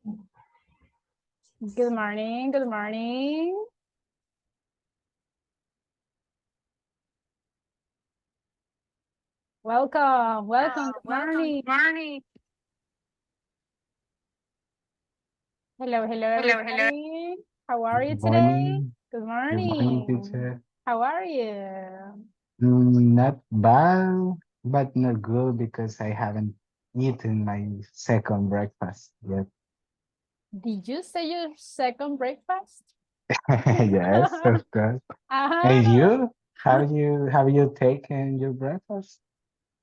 Good morning. Good morning. Welcome. Welcome. Good morning. Morning. Hello. Hello, Hello. everybody. How are you Good today? morning. Good Good morning, morning. teacher. How are you? Not bad, but not good because I haven't eaten my second breakfast yet. Did you say your second breakfast? Yes, of course. Ah, And you? Have you taken your breakfast?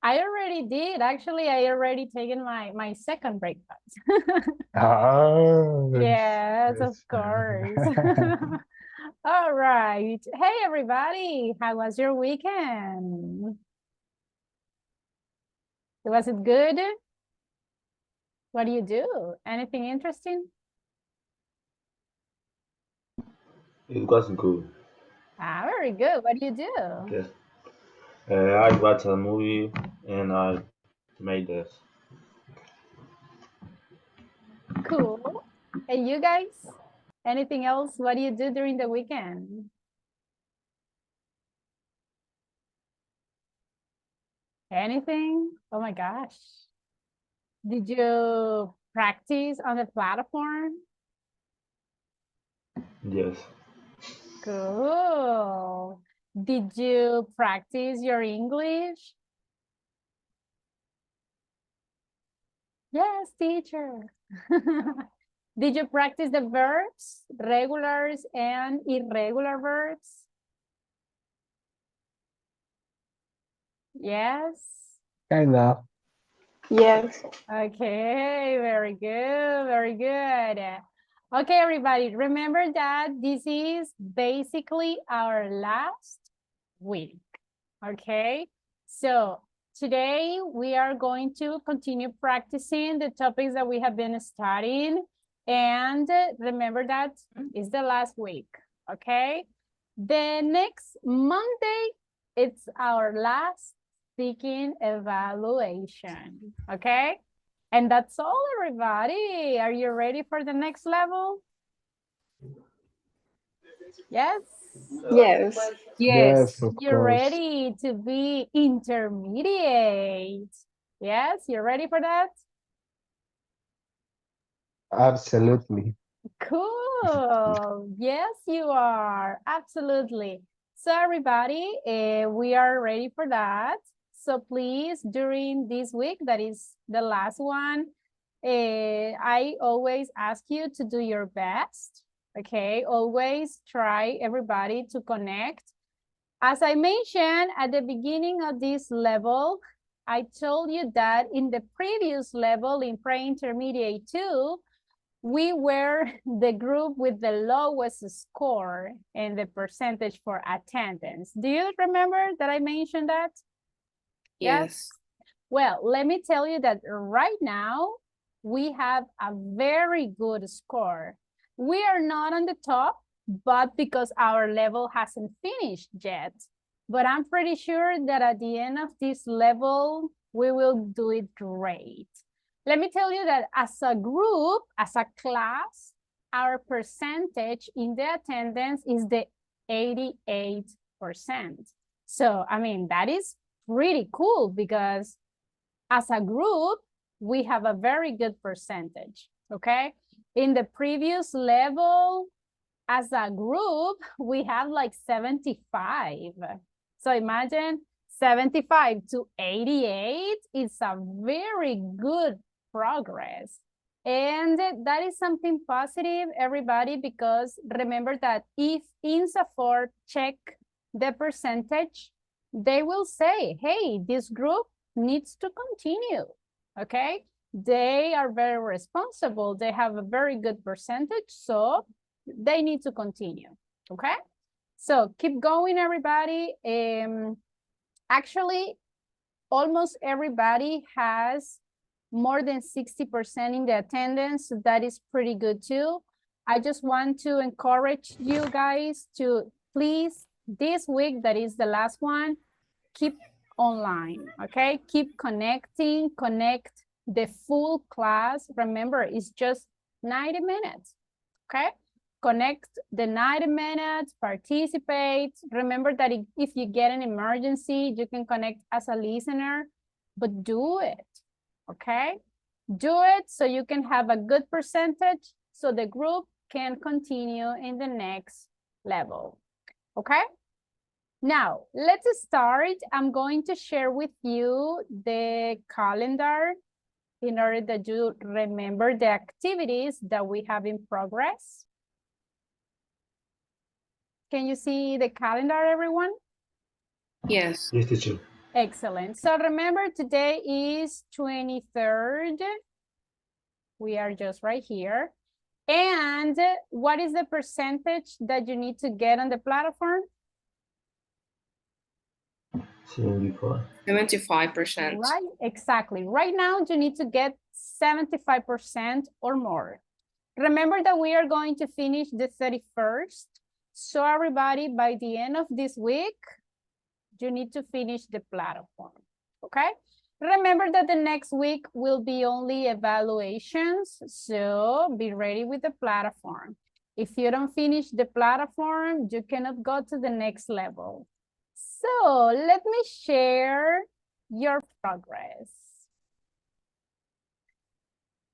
I already did. Actually, I already taken my second breakfast. Oh, Yes, of that's course. All right. Hey, everybody. How was your weekend? Was it good? What do you do? Anything interesting? It was good. Ah, very good. What do you do? Yes. I watched a movie and I made this. Cool. And you guys? Anything else? What do you do during the weekend? Anything? Oh my gosh. Did you practice on the platform? Yes. Cool. Did you practice your English? Yes, teacher. Did you practice the verbs, regulars and irregular verbs? Yes. kind of. Yes. Okay, very good, very good. Okay, everybody, remember that this is basically our last week, okay? So today we are going to continue practicing the topics that we have been studying, and remember that is the last week, okay? The next Monday, it's our last speaking evaluation, okay? And that's all, everybody. Are you ready for the next level? Yes? Yes. Yes, Yes, of you're course. ready to be intermediate. Yes, you're ready for that? Absolutely. Cool. Yes, you are. Absolutely. So everybody, we are ready for that. So please, during this week, that is the last one, I always ask you to do your best. Okay, always try everybody to connect. As I mentioned at the beginning of this level, I told you that in the previous level, in pre-intermediate 2, we were the group with the lowest score and the percentage for attendance. Do you remember that I mentioned that? Yes. Well, let me tell you that right now we have a very good score. We are not on the top, but because our level hasn't finished yet. But I'm pretty sure that at the end of this level, we will do it great. Let me tell you that as a group, as a class, our percentage in the attendance is the 88%. So, I mean, that is pretty cool because as a group, we have a very good percentage, okay? In the previous level, as a group, we have like 75. So imagine 75 to 88 is a very good progress. And that is something positive, everybody, because remember that if INSAFORP check the percentage, they will say, hey, this group needs to continue, okay? They are very responsible. They have a very good percentage, so they need to continue, okay? So keep going, everybody. Actually, almost everybody has more than 60% in the attendance. So that is pretty good too. I just want to encourage you guys to please, this week, that is the last one, keep online, okay? Keep connecting, connect the full class. Remember, it's just 90 minutes, okay? Connect the 90 minutes, participate. Remember that if you get an emergency, you can connect as a listener, but do it, okay? Do it so you can have a good percentage so the group can continue in the next level, okay? Now, let's start. I'm going to share with you the calendar in order that you remember the activities that we have in progress. Can you see the calendar, everyone? Yes. Yes, teacher. Excellent. So remember, today is 23rd. We are just right here. And what is the percentage that you need to get on the platform? 75. 75%. Right, exactly. Right now, you need to get 75% or more. Remember that we are going to finish the 31st. So everybody, by the end of this week, you need to finish the platform, okay? Remember that the next week will be only evaluations, so be ready with the platform. If you don't finish the platform, you cannot go to the next level. So let me share your progress.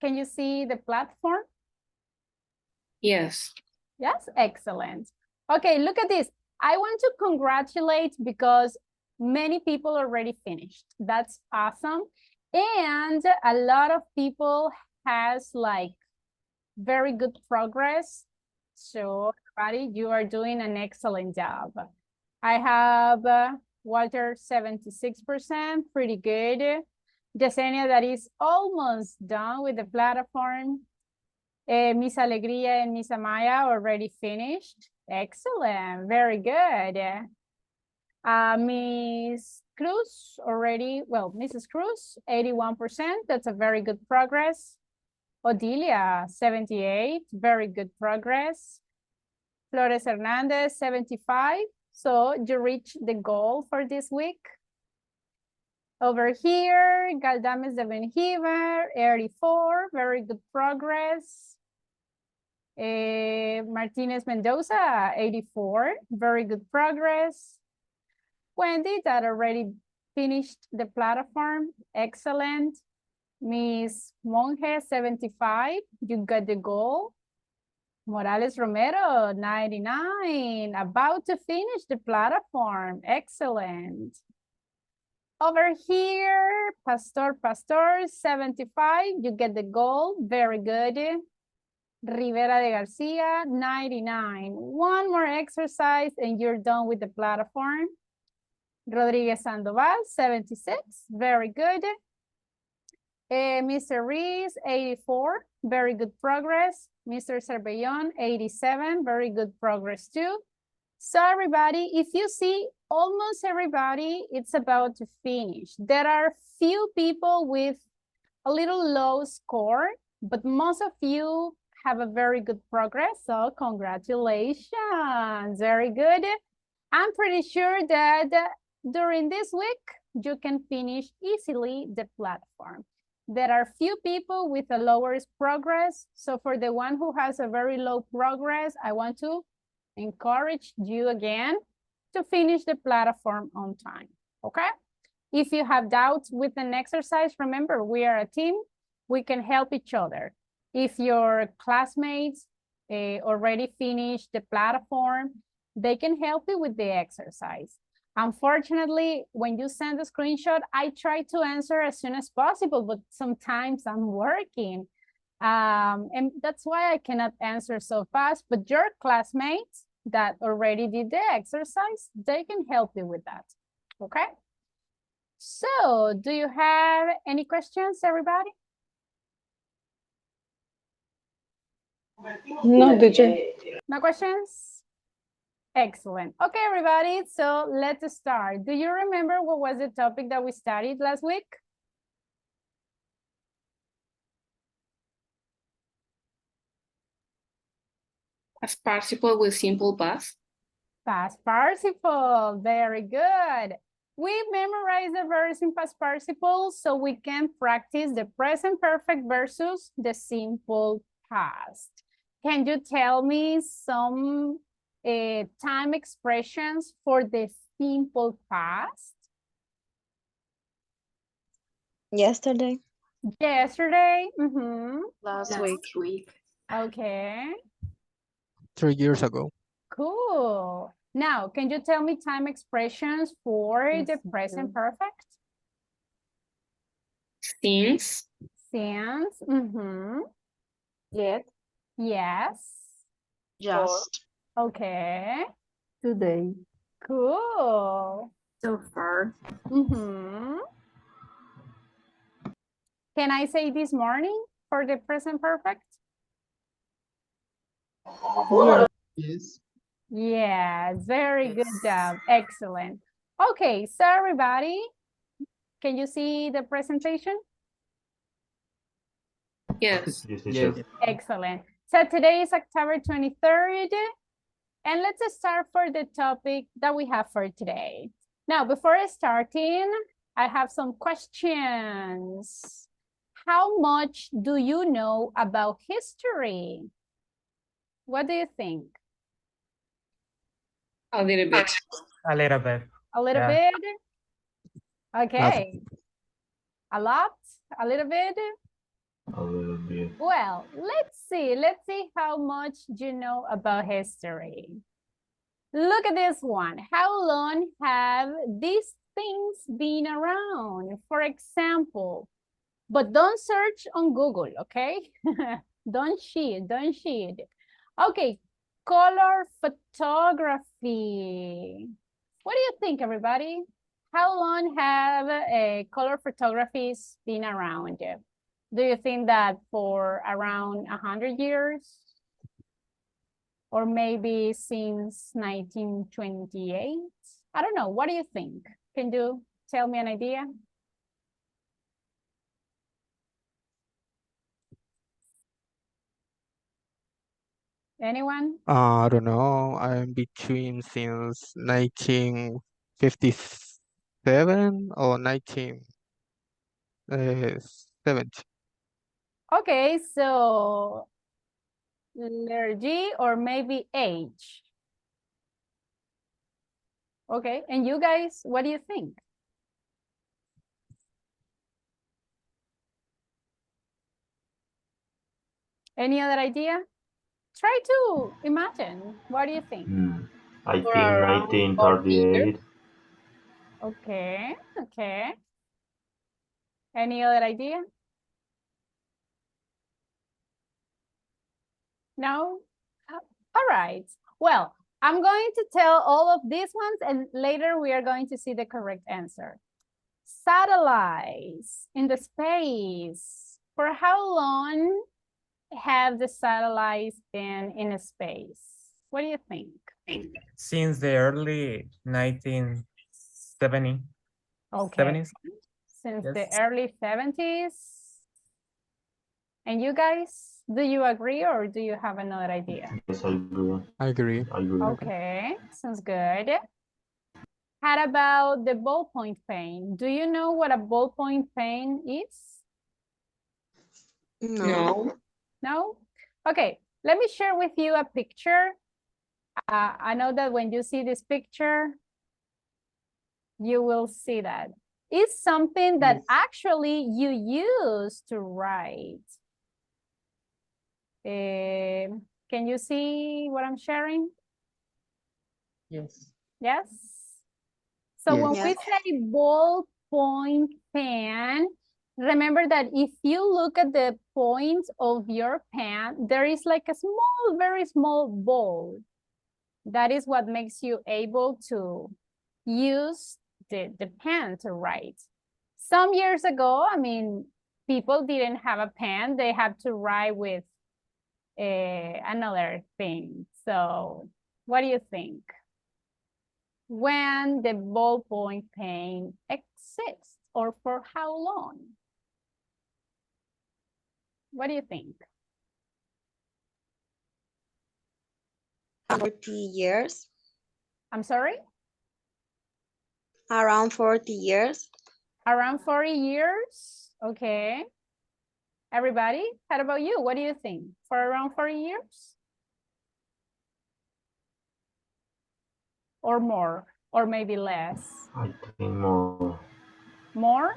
Can you see the platform? Yes. Yes, excellent. Okay, look at this. I want to congratulate because many people already finished. That's awesome. And a lot of people has like very good progress. So everybody, you are doing an excellent job. I have Walter 76%, pretty good. Yesenia, that is almost done with the platform. Miss Alegría and Miss Amaya already finished. Excellent, very good. Miss Cruz already, well, Mrs. Cruz, 81%, that's a very good progress. Odilia, 78, very good progress. Flores Hernandez, 75, so you reached the goal for this week. Over here, Galdames de Benjiver, 84, very good progress. Martinez Mendoza, 84, very good progress. Wendy, that already finished the platform, excellent. Miss Monge, 75, you got the goal. Morales Romero, 99, about to finish the platform, excellent. Over here, Pastor, 75, you get the goal, very good. Rivera de Garcia, 99. One more exercise and you're done with the platform. Rodriguez Sandoval, 76, very good. Mr. Rees, 84, very good progress. Mr. Cervellon, 87, very good progress too. So everybody, if you see, almost everybody, it's about to finish. There are few people with a little low score, but most of you have a very good progress, so congratulations, very good. I'm pretty sure that during this week, you can finish easily the platform. There are few people with a lower progress, so for the one who has a very low progress, I want to encourage you again to finish the platform on time, okay? If you have doubts with an exercise, remember, we are a team, we can help each other. If your classmates already finished the platform, they can help you with the exercise. Unfortunately, when you send a screenshot, I try to answer as soon as possible, but sometimes I'm working. And that's why I cannot answer so fast, but your classmates that already did the exercise, they can help you with that, okay? So, do you have any questions, everybody? No, teacher. No questions? Excellent. Okay, everybody, so let's start. Do you remember what was the topic that we studied last week? Past participle with simple past. Past participle, very good. We memorize the verbs in past participle so we can practice the present perfect versus the simple past. Can you tell me some time expressions for the simple past? Yesterday. Yesterday. Mm-hmm. Last Last week. week. Okay. 3 years ago. Cool. Now, can you tell me time expressions for the present perfect? Since. Since. Mm-hmm. Yet. Yes. Just. Okay. Today. Cool. So far. Mm-hmm. Can I say this morning for the present perfect? Yes. Yes, very good Yes. job. Excellent. Okay, so everybody, can you see the presentation? Yes. Yes, Yes. teacher. Excellent. So today is October 23rd, and let's start for the topic that we have for today. Now, before starting, I have some questions. How much do you know about history? What do you think? A little bit. A little bit. A little Yeah. bit? Okay. A lot? A little bit? A little bit. Well, let's see. Let's see how much you know about history. Look at this one. How long have these things been around? For example, but don't search on Google, okay? Don't cheat, don't cheat. Okay, color photography. What do you think, everybody? How long have color photographies been around? Do you think that for around 100 years? Or maybe since 1928? I don't know. What do you think? Can you tell me an idea? Anyone? I don't know. I'm between since 1957 or 1970. Okay, so letter G or maybe H. Okay, and you guys, what do you think? Any other idea? Try to imagine. What do you think? I think For around 1938. Okay, okay. Any other idea? No? All right. Well, I'm going to tell all of these ones and later we are going to see the correct answer. Satellites in the space. For how long have the satellites been in space? What do you think? Since the early 1970s. Okay. 70s. Since Yes. the early 70s. And you guys, do you agree or do you have another idea? Yes, I agree. I agree. I agree. Okay, sounds good. How about the ballpoint pen? Do you know what a ballpoint pen is? No. No? Okay, let me share with you a picture. I know that when you see this picture, you will see that. It's something that Yes. actually you use to write. Can you see what I'm sharing? Yes. Yes? So when Yes. we say ballpoint pen, remember that if you look at the point of your pen, there is like a small, very small ball. That is what makes you able to use the pen to write. Some years ago, I mean, people didn't have a pen. They had to write with another thing. So what do you think? When the ballpoint pen exists or for how long? What do you think? 40 years. I'm sorry? Around 40 years. Around 40 years? Okay. Everybody, how about you? What do you think? For around 40 years? Or more, or maybe less? I think more. More?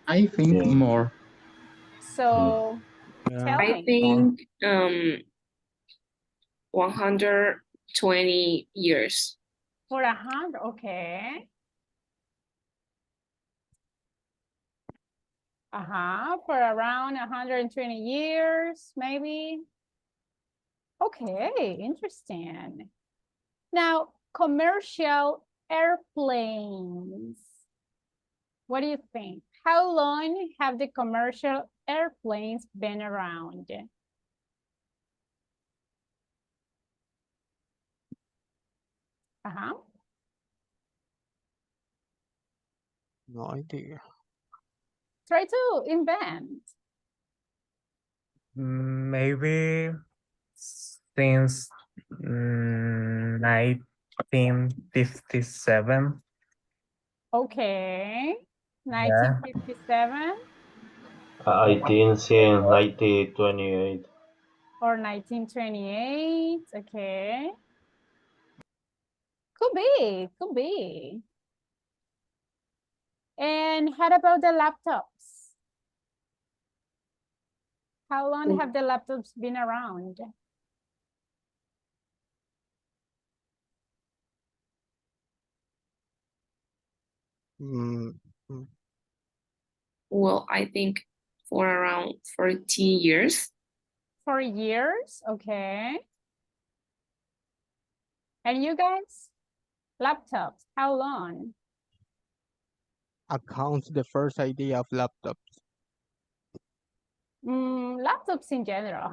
I think Yeah. more. So Yeah. tell I me. think 120 years. For 100, okay. For around 120 years, maybe. Okay, interesting. Now, commercial airplanes. What do you think? How long have the commercial airplanes been around? No idea. Try to invent. Maybe since 1957. Okay, Yeah. 1957 I think since 1928. or 1928. Okay. Could be, could be. And how about the laptops? How long have the laptops been around? Mm, mm, Well, I think for around 40 years. 4 years, okay. And you guys? Laptops, how long? accounts the first idea of laptops. Laptops in general.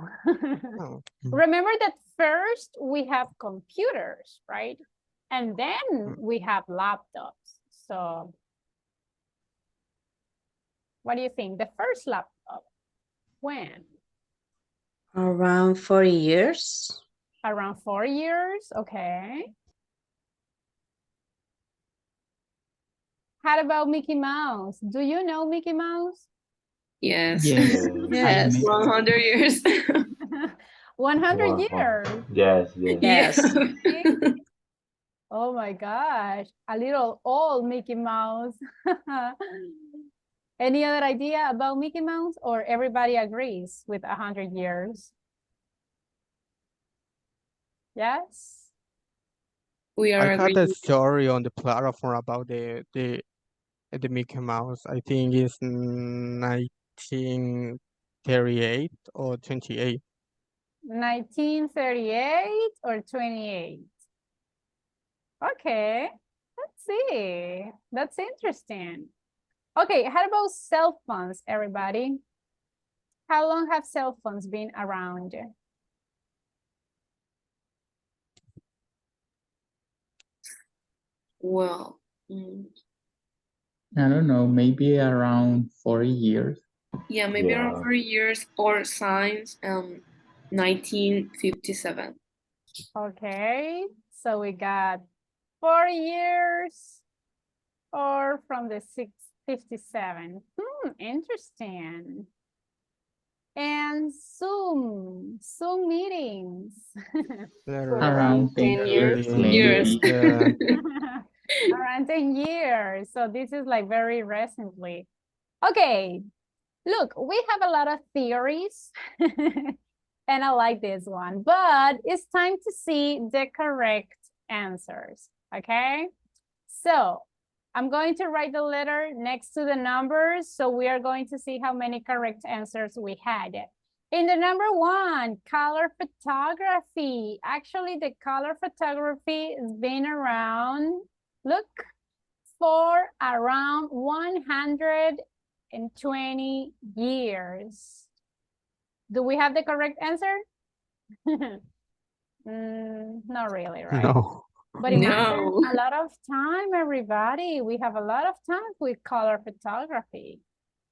Oh, Remember that first we have computers, right? And then we have laptops. So what do you think? The first laptop, when? Around 40 years. Around 4 years, okay. How about Mickey Mouse? Do you know Mickey Mouse? Yes. Yes. Yes. 100 years. 100 Wow. years. Yes, yes. Yes. Oh my gosh, a little old Mickey Mouse. Any other idea about Mickey Mouse, or everybody agrees with 100 years? Yes? We are I had a agreeing. story on the platform about the Mickey Mouse. I think it's 1938 or 28. 1938 or 28? Okay, let's see. That's interesting. Okay, how about cell phones, everybody? How long have cell phones been around? Well, I don't know, maybe around 40 years. yeah, maybe around Yeah. 4 years or since 1957. Okay, so we got 4 years or from the 657. Interesting. And Zoom meetings. Around 10 years, Years. maybe. Around 10 years. So this is like very recently. Okay, look, we have a lot of theories and I like this one, but it's time to see the correct answers, okay? So I'm going to write the letter next to the numbers. So we are going to see how many correct answers we had. In the number 1, color photography. Actually, the color photography has been around, look, for around 120 years. Do we have the correct answer? Not really, right? No. But imagine No. a lot of time, everybody. We have a lot of time with color photography.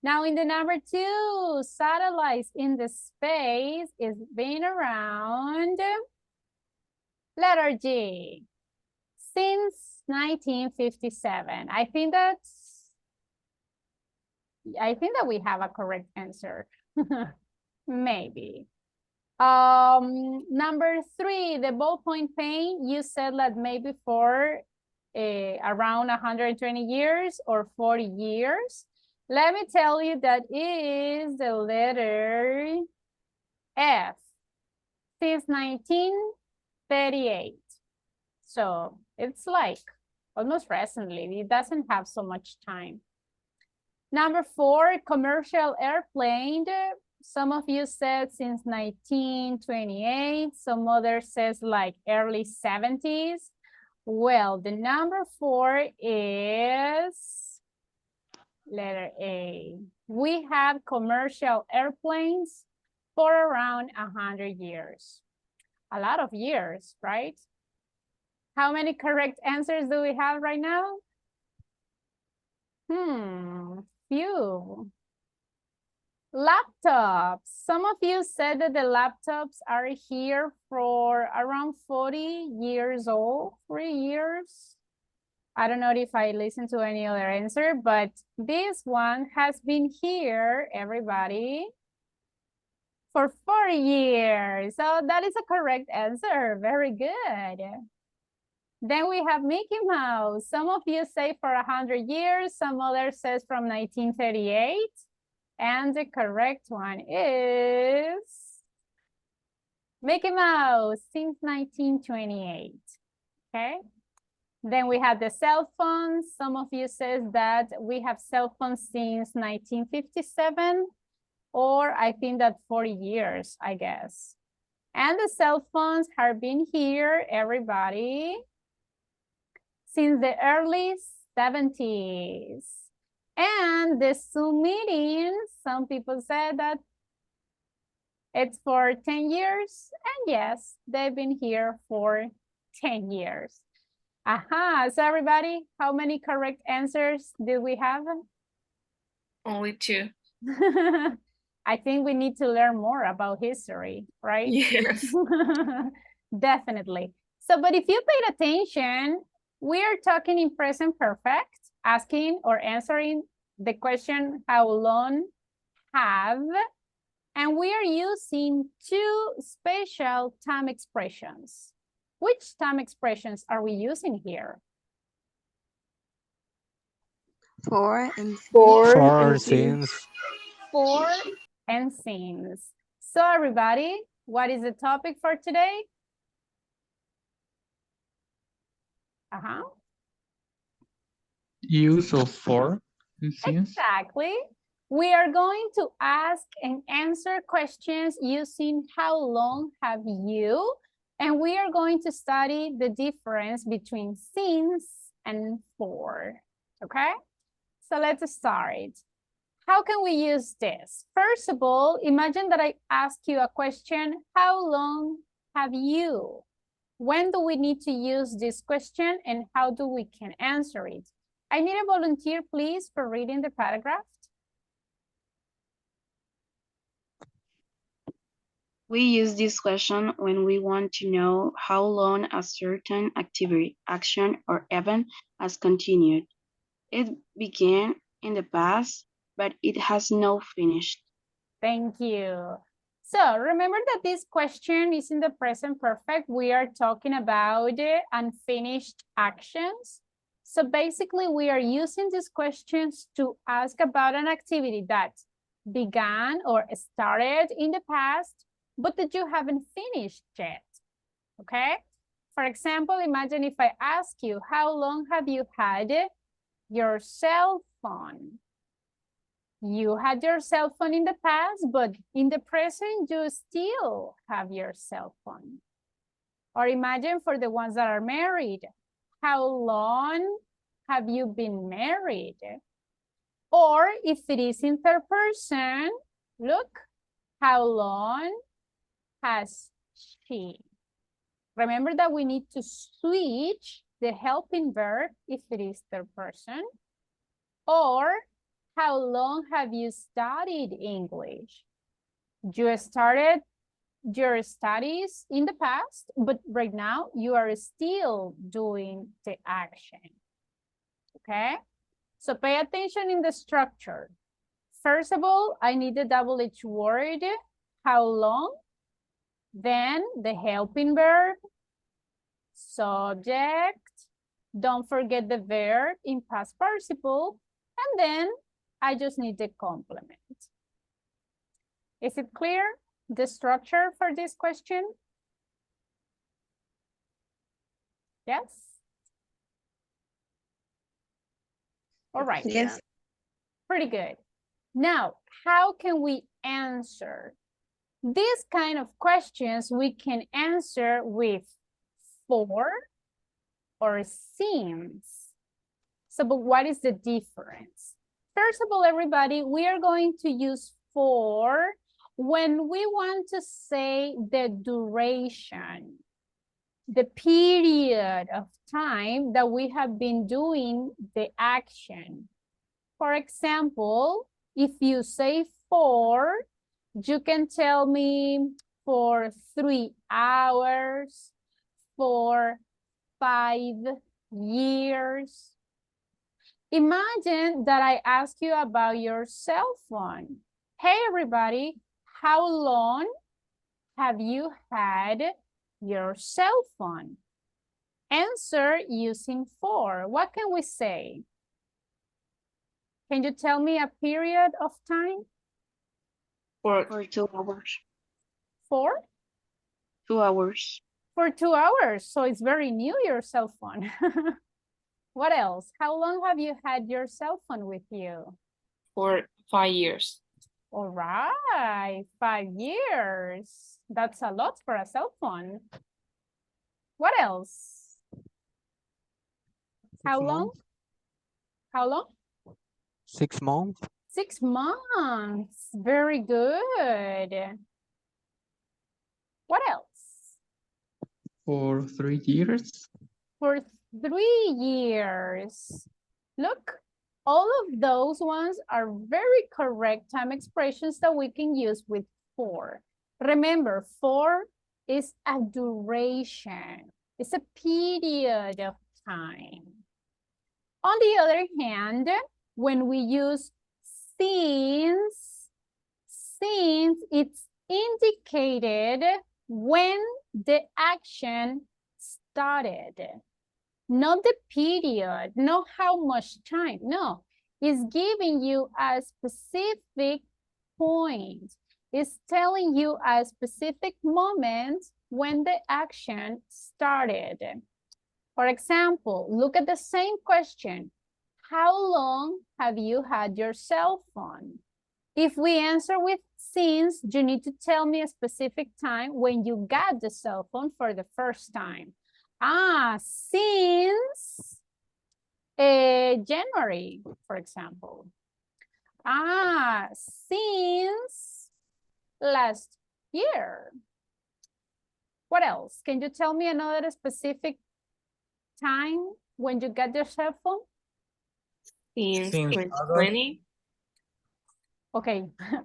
Now in the number 2, satellites in the space is been around, letter G, since 1957. I think that we have a correct answer. Maybe. Number 3, the ballpoint pen, you said that maybe for around 120 years or 40 years. Let me tell you that is the letter F, since 1938. So it's like almost recently, it doesn't have so much time. Number 4, commercial airplane. Some of you said since 1928, some others says like early 70s. Well, the number 4 is letter A. We have commercial airplanes for around 100 years. A lot of years, right? How many correct answers do we have right now? Few. Laptops. Some of you said that the laptops are here for around 40 years old, 3 years. I don't know if I listened to any other answer, but this one has been here, everybody, for 40 years. So that is a correct answer. Very good. Then we have Mickey Mouse. Some of you say for 100 years, some others says from 1938. And the correct one is Mickey Mouse since 1928. Okay. Then we have the cell phones. Some of you says that we have cell phones since 1957, or I think that 40 years, I guess. And the cell phones have been here, everybody, since the early 70s. And the Zoom meetings, some people said that it's for 10 years. And yes, they've been here for 10 years. Aha, so everybody, how many correct answers did we have? Only 2. I think we need to learn more about history, right? Yes. Definitely. So, but if you paid attention, we are talking in present perfect, asking or answering the question, how long have, and we are using 2 special time expressions. Which time expressions are we using here? For and For since. For and since. So everybody, what is the topic for today? Use of for and since. Exactly. We are going to ask and answer questions using how long have you, and we are going to study the difference between since and for, okay? So let's start. How can we use this? First of all, imagine that I ask you a question, how long have you? When do we need to use this question and how do we can answer it? I need a volunteer, please, for reading the paragraph. We use this question when we want to know how long a certain activity, action, or event has continued. It began in the past, but it has not finished. Thank you. So remember that this question is in the present perfect. We are talking about unfinished actions. So basically, we are using these questions to ask about an activity that began or started in the past, but that you haven't finished yet, okay? For example, imagine if I ask you, how long have you had your cell phone? You had your cell phone in the past, but in the present, you still have your cell phone. Or imagine for the ones that are married, how long have you been married? Or if it is in third person, look, how long has she? Remember that we need to switch the helping verb if it is third person. Or how long have you studied English? You started your studies in the past, but right now you are still doing the action. Okay? So pay attention in the structure. First of all, I need the double H word, how long, then the helping verb, subject, don't forget the verb in past participle, and then I just need the complement. Is it clear, the structure for this question? Yes? All right. Yes. Pretty good. Now, how can we answer? These kind of questions we can answer with for or since. So, but what is the difference? First of all, everybody, we are going to use for when we want to say the duration, the period of time that we have been doing the action. For example, if you say for, you can tell me for 3 hours, for 5 years. Imagine that I ask you about your cell phone. Hey, everybody, how long have you had your cell phone? Answer using for. What can we say? Can you tell me a period of time? For For 2 hours. For? 2 hours. For 2 hours. So it's very new, your cell phone. What else? How long have you had your cell phone with you? for 5 years. All right, 5 years. That's a lot for a cell phone. What else? How long? How long? 6 months. 6 months. Very good. What else? For 3 years. For 3 years. Look, all of those ones are very correct time expressions that we can use with for. Remember, for is a duration. It's a period of time. On the other hand, when we use since it's indicated when the action started. Not the period, not how much time. No, it's giving you a specific point. It's telling you a specific moment when the action started. For example, look at the same question. How long have you had your cell phone? If we answer with since, you need to tell me a specific time when you got the cell phone for the first time. Since January, for example. Since last year. What else? Can you tell me another specific time when you got your cell phone? Since Since 2020. Okay,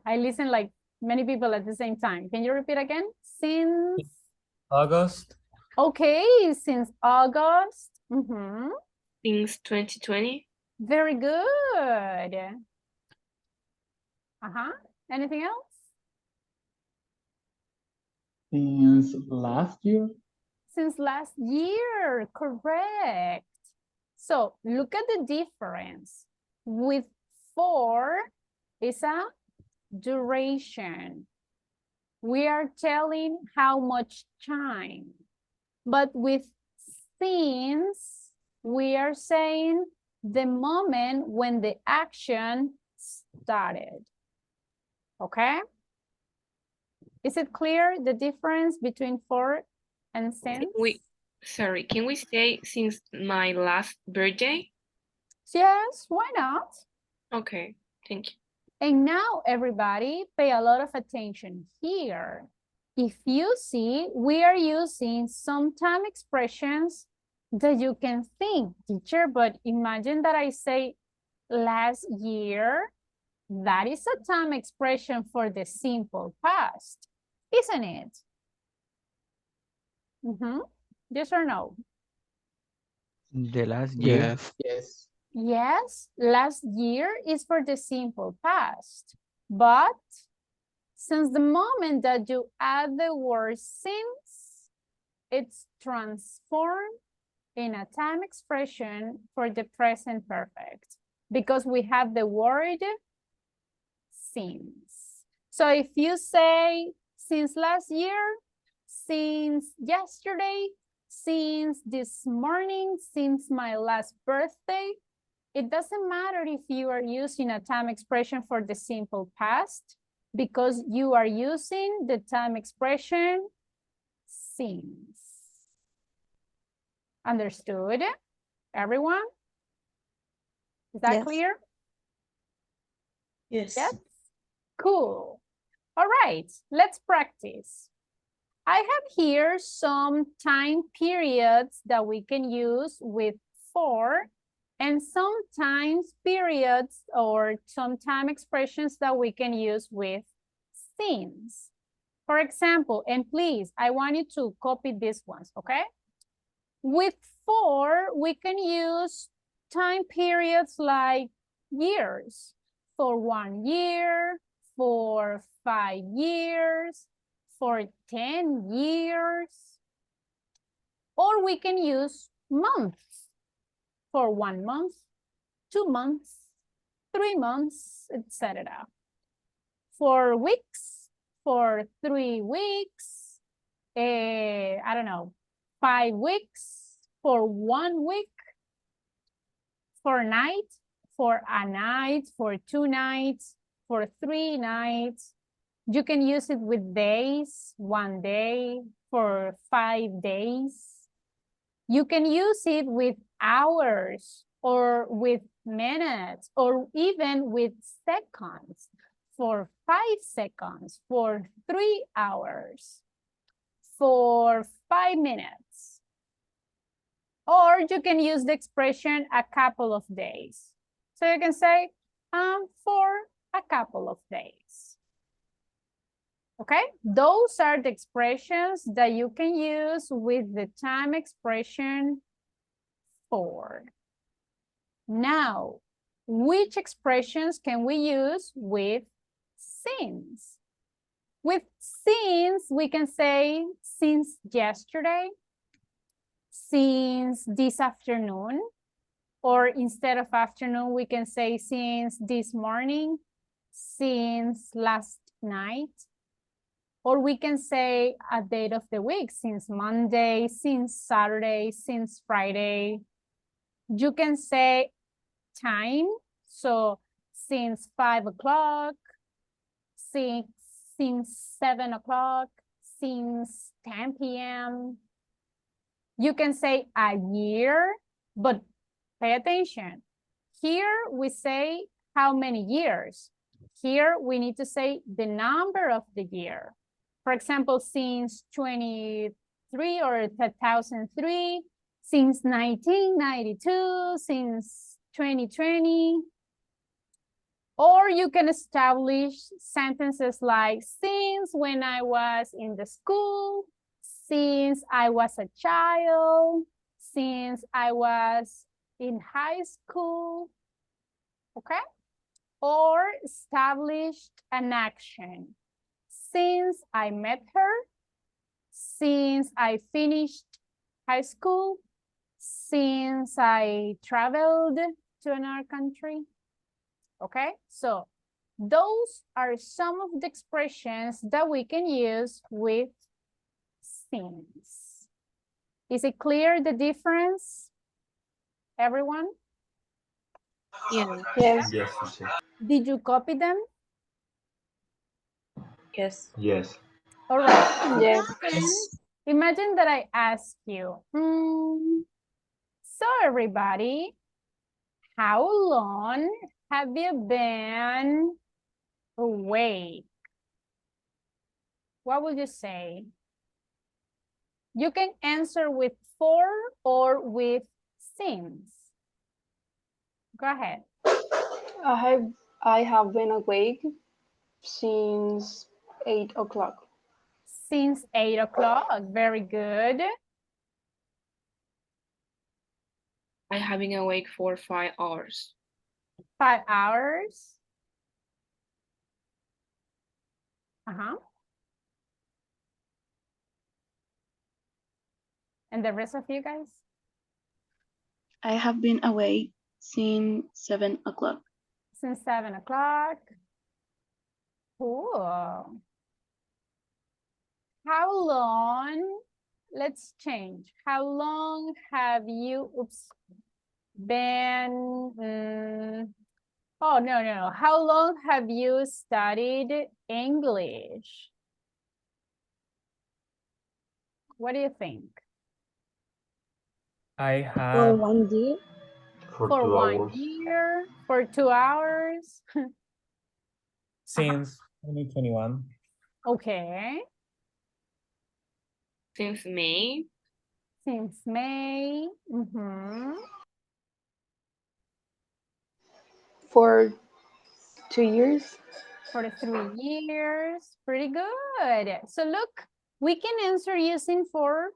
I listen like many people at the same time. Can you repeat again? Since August. Okay, since August. Mm-hmm. Since 2020. Very good. Anything else? Since last year. Since last year, correct. So look at the difference. With for is a duration. We are telling how much time. But with since, we are saying the moment when the action started. Okay? Is it clear the difference between for and since? Can we say since my last birthday? Yes, why not? Okay, thank you. And now everybody pay a lot of attention here. If you see, we are using some time expressions that you can think, teacher, but imagine that I say last year. That is a time expression for the simple past, isn't it? Yes or no? The last year. Yes. Yes, last year is for the simple past, but Since the moment that you add the word since, it's transformed in a time expression for the present perfect because we have the word since. So if you say since last year, since yesterday, since this morning, since my last birthday, it doesn't matter if you are using a time expression for the simple past because you are using the time expression since. Understood? Everyone? Is that Yes. clear? Yes. Yes? Cool. All right, let's practice. I have here some time periods that we can use with for and some time periods or some time expressions that we can use with since. For example, and please, I want you to copy these ones, okay? With for, we can use time periods like years. For 1 year, for 5 years, for 10 years. Or we can use months for 1 month, 2 months, 3 months, etc. For weeks, for 3 weeks, I don't know, 5 weeks, for 1 week, for night, for a night, for 2 nights, for 3 nights. You can use it with days, 1 day, for 5 days. You can use it with hours or with minutes or even with seconds, for 5 seconds, for 3 hours, for 5 minutes. Or you can use the expression a couple of days. So you can say, for a couple of days. Okay, those are the expressions that you can use with the time expression for. Now, which expressions can we use with since? With since, we can say since yesterday, since this afternoon, or instead of afternoon, we can say since this morning, since last night. Or we can say a date of the week, since Monday, since Saturday, since Friday. You can say time, so since 5 o'clock, since 7 o'clock, since 10 p.m. You can say a year, but pay attention. Here we say how many years. Here we need to say the number of the year. For example, since 23 or 2003, since 1992, since 2020. Or you can establish sentences like since when I was in the school, since I was a child, since I was in high school, okay? Or established an action. Since I met her, since I finished high school, since I traveled to another country. Okay, so those are some of the expressions that we can use with since. Is it clear the difference, everyone? Yeah. Yes. Yes, teacher. Did you copy them? Yes. Yes. All right. Yes. Imagine that I ask you, so everybody, how long have you been awake? What would you say? You can answer with for or with since. Go ahead. I have been awake since 8 o'clock. Since 8 o'clock. Very good. I have been awake for 5 hours. 5 hours. Uh-huh. And the rest of you guys? I have been awake since 7 o'clock. Since 7 o'clock. Cool. How long, let's change. How long have you, been, oh, no. How long have you studied English? What do you think? I For have 1 year. For For 2 1 hours. year, for 2 hours? since 2021. Okay, Since May. since May. For 2 years. For 3 years, pretty good. So look, we can answer using for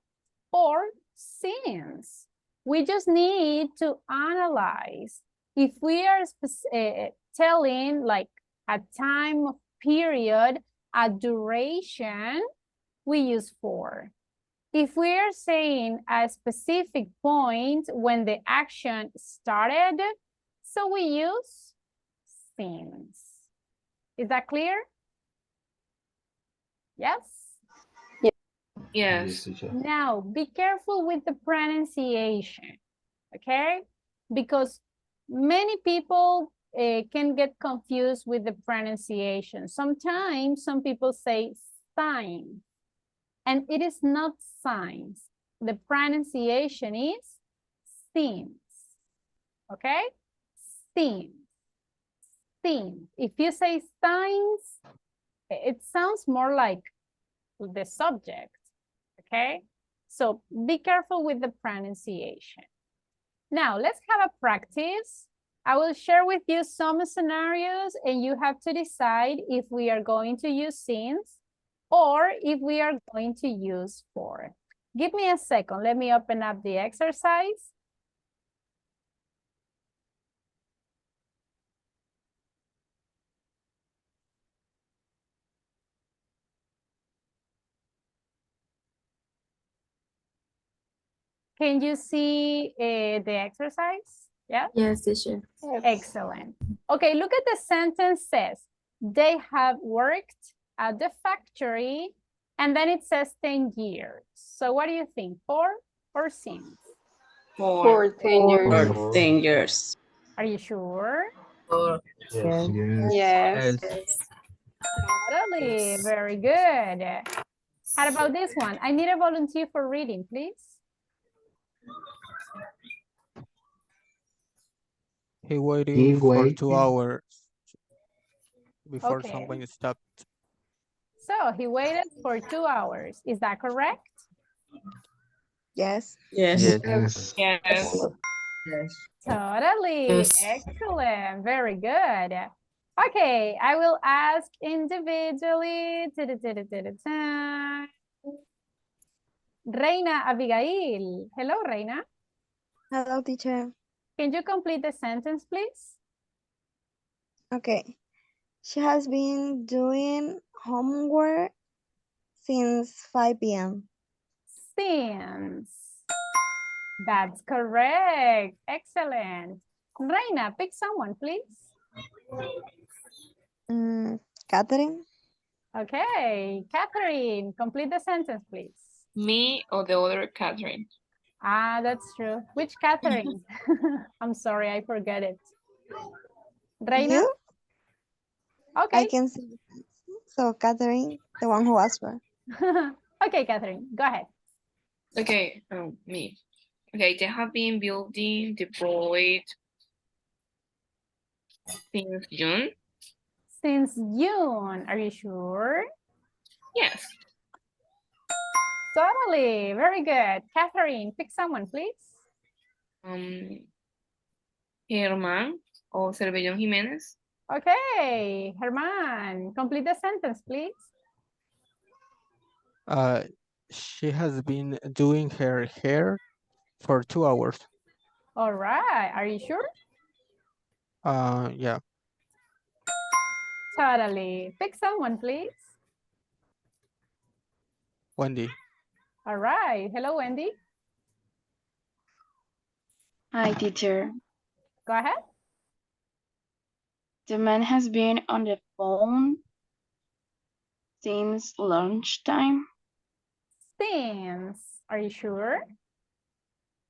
or since. We just need to analyze. If we are telling like a time of period, a duration, we use for. If we are saying a specific point when the action started, so we use since. Is that clear? Yes? Yes. Teacher. Now, be careful with the pronunciation, okay? Because many people can get confused with the pronunciation. Sometimes some people say sign, and it is not signs. The pronunciation is seems, okay? Seems, seems. If you say signs, it sounds more like the subject, okay? So be careful with the pronunciation. Now, let's have a practice. I will share with you some scenarios and you have to decide if we are going to use since or if we are going to use for. Give me a second. Let me open up the exercise. Can you see the exercise? Yeah? Yes, teacher. Excellent. Okay, look at the sentence says, they have worked at the factory, and then it says 10 years. So what do you think, for or since? For 10 years. For 10 years. Are you sure? Yes. Yes. Totally, very good. How about this one? I need a volunteer for reading, please. He waited for 2 hours before Okay. someone stopped. So he waited for 2 hours. Is that correct? Yes. Yes. Totally. Yes. Excellent. Very good. Okay, I will ask individually. Reina Abigail. Hello, Reina. Hello, teacher. Can you complete the sentence, please? Okay. She has been doing homework since 5 p.m. Since. That's correct. Excellent. Reina, pick someone, please. Catherine. Okay, Catherine, complete the sentence, please. Me or the other Catherine? Ah, that's true. Which Catherine? I'm sorry, I forget it. Reina? You? Okay. I can see. So, Catherine, the one who asked for. Okay, Catherine, go ahead. Okay, me. Okay, they have been building the boat since June. Since June, are you sure? Yes. Totally, very good. Catherine, pick someone, please. Germán or Cervellón Jiménez. Okay, Herman, complete the sentence, please. She has been doing her hair for 2 hours. All right, are you sure? Yeah. Totally. Pick someone, please. Wendy. All right. Hello, Wendy. Hi, teacher. Go ahead. The man has been on the phone since lunchtime. Since. Are you sure?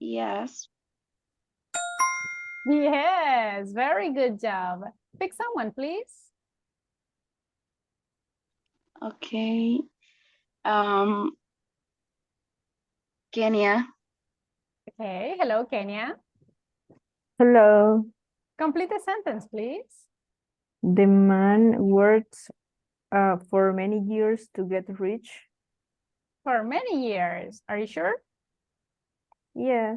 Yes. Yes. Very good job. Pick someone, please. Okay. Kenya. Okay. Hello, Kenya. Hello. Complete the sentence, please. The man worked for many years to get rich. For many years. Are you sure? Yeah.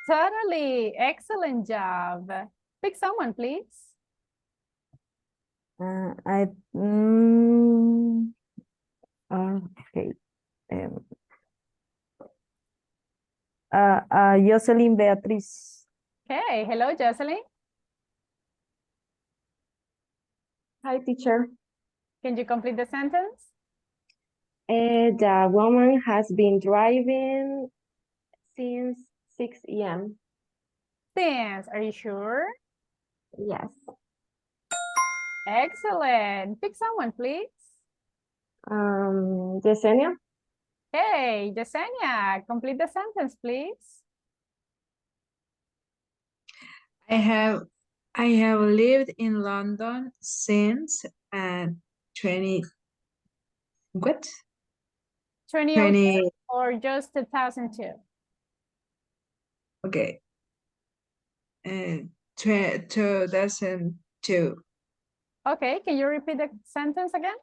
Totally. Excellent job. Pick someone, please. Okay. Jocelyn Beatriz. Okay. Hello, Jocelyn. Hi, teacher. Can you complete the sentence? The woman has been driving since 6 a.m. Since. Are you sure? Yes. Excellent. Pick someone, please. Yesenia. Hey, Yesenia, complete the sentence, please. I have lived in London since 20 what? 2002 or just 2002? Okay. 2002. Okay, can you repeat the sentence again?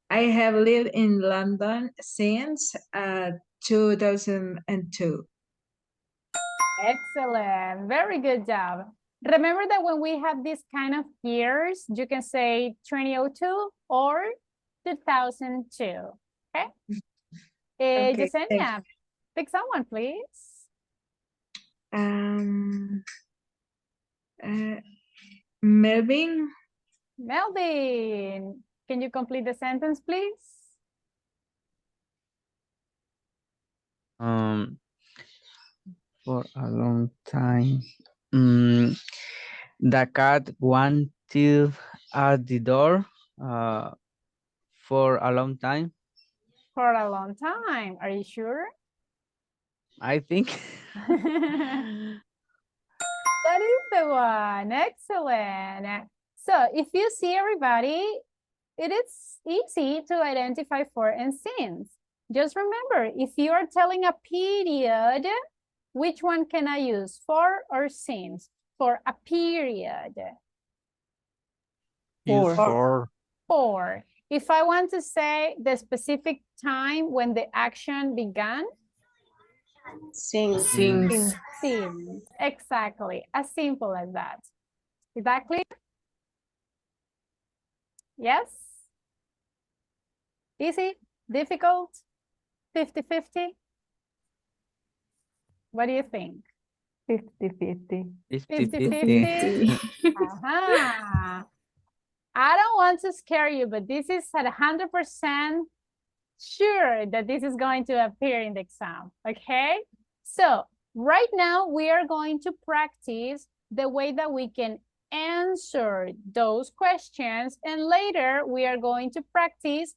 I have lived in London since 2002. Excellent. Very good job. Remember that when we have this kind of years, you can say 2002 or 2002. Okay? Okay, Yesenia, pick someone, please. Melvin. Melvin, can you complete the sentence, please? For a long time. The cat wanted at the door for a long time. For a long time. Are you sure? I think. That is the one. Excellent. So if you see everybody, it is easy to identify for and since. Just remember, if you are telling a period, which one can I use, for or since? For a period. Use for. For. If I want to say the specific time when the action began, Since. since. Exactly. As simple as that. Is that clear? Yes? Easy? Difficult? 50-50? What do you think? 50-50. 50-50? Uh-huh. I don't want to scare you, but this is at 100% sure that this is going to appear in the exam, okay? So right now we are going to practice the way that we can answer those questions, and later we are going to practice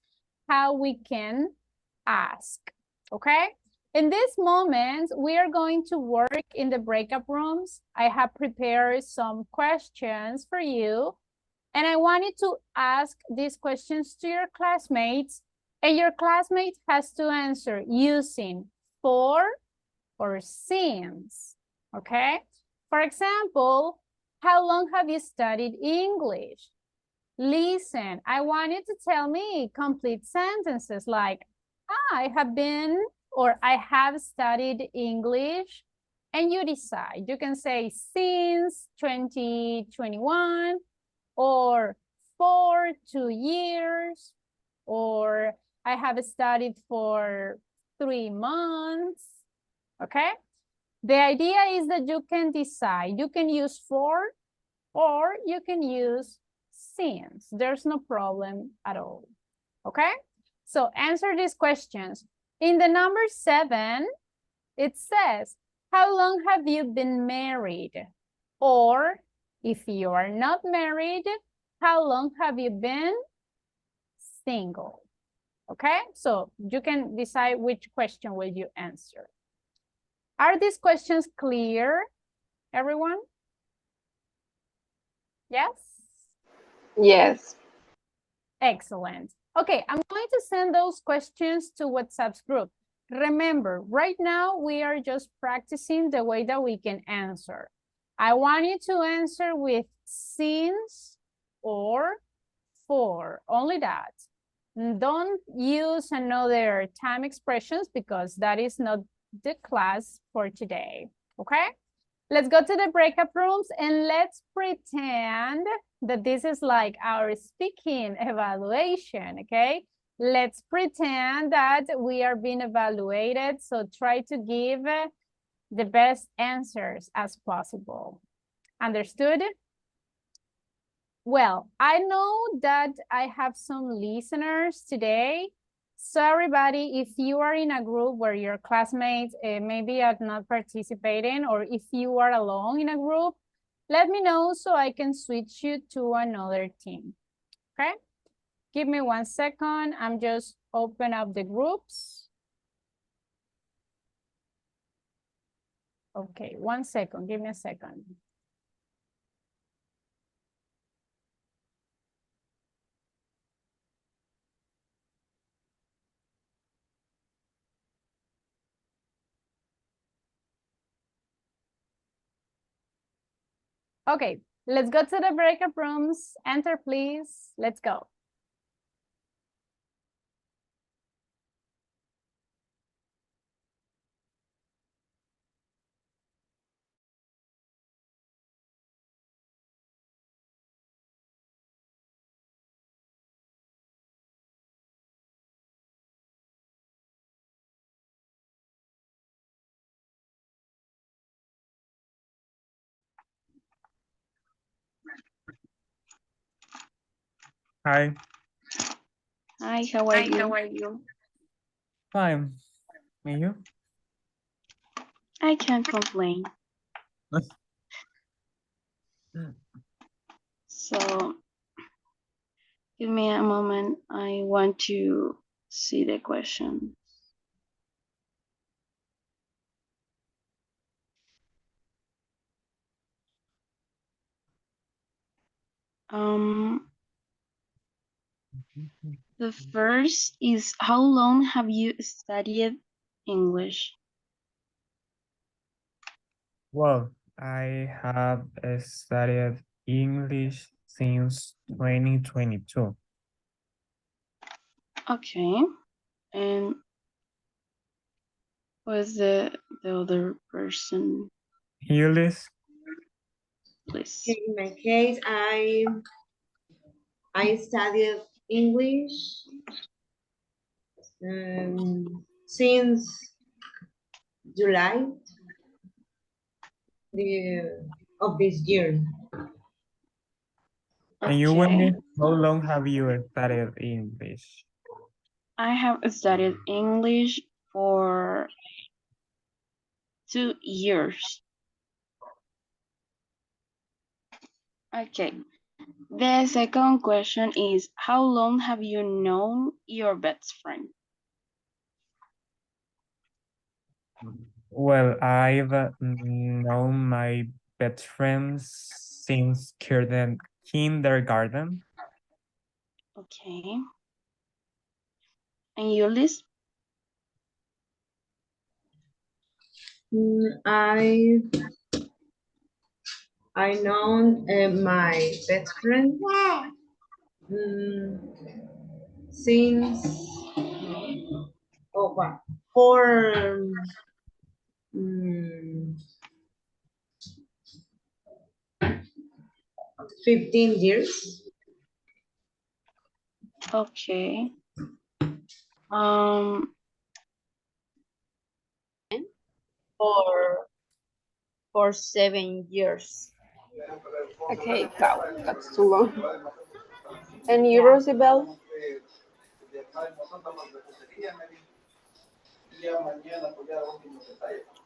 how we can ask, okay? In this moment, we are going to work in the breakout rooms. I have prepared some questions for you, and I want you to ask these questions to your classmates, and your classmate has to answer using for or since, okay? For example, how long have you studied English? Listen, I want you to tell me complete sentences like, I have been or I have studied English, and you decide. You can say since 2021 or for 2 years, or I have studied for 3 months, okay? The idea is that you can decide. You can use for or you can use since. There's no problem at all, okay? So answer these questions. In the number 7, it says, how long have you been married? Or if you are not married, how long have you been single? Okay, so you can decide which question will you answer. Are these questions clear, everyone? Yes? Yes. Excellent. Okay, I'm going to send those questions to WhatsApp's group. Remember, right now we are just practicing the way that we can answer. I want you to answer with since or for, only that. Don't use another time expressions because that is not the class for today, okay? Let's go to the breakout rooms and let's pretend that this is like our speaking evaluation, okay? Let's pretend that we are being evaluated, so try to give the best answers as possible. Understood? Well, I know that I have some listeners today. So everybody, if you are in a group where your classmates maybe are not participating, or if you are alone in a group, let me know so I can switch you to another team, okay? Give me 1 second. I'm just open up the groups. Okay, 1 second, give me a second. Okay, let's go to the breakout rooms. Enter, please. Let's go. Hi. Hi, how are you? Fine. And you? I can't complain. So, give me a moment. I want to see the question. The first is, how long have you studied English? Well, I have studied English since 2022. Okay. And who's the other person? Ulyss? Please. In my case, I studied English since July of this year. And you, Wendy, how long have you studied English? I have studied English for 2 years. Okay. The second question is, how long have you known your best friend? Well, I've known my best friends since kindergarten. Okay. And Ulyss? I known my best friend since for 15 years. Okay. For 7 years. Okay, wow, that's too long. And you, Rosabel?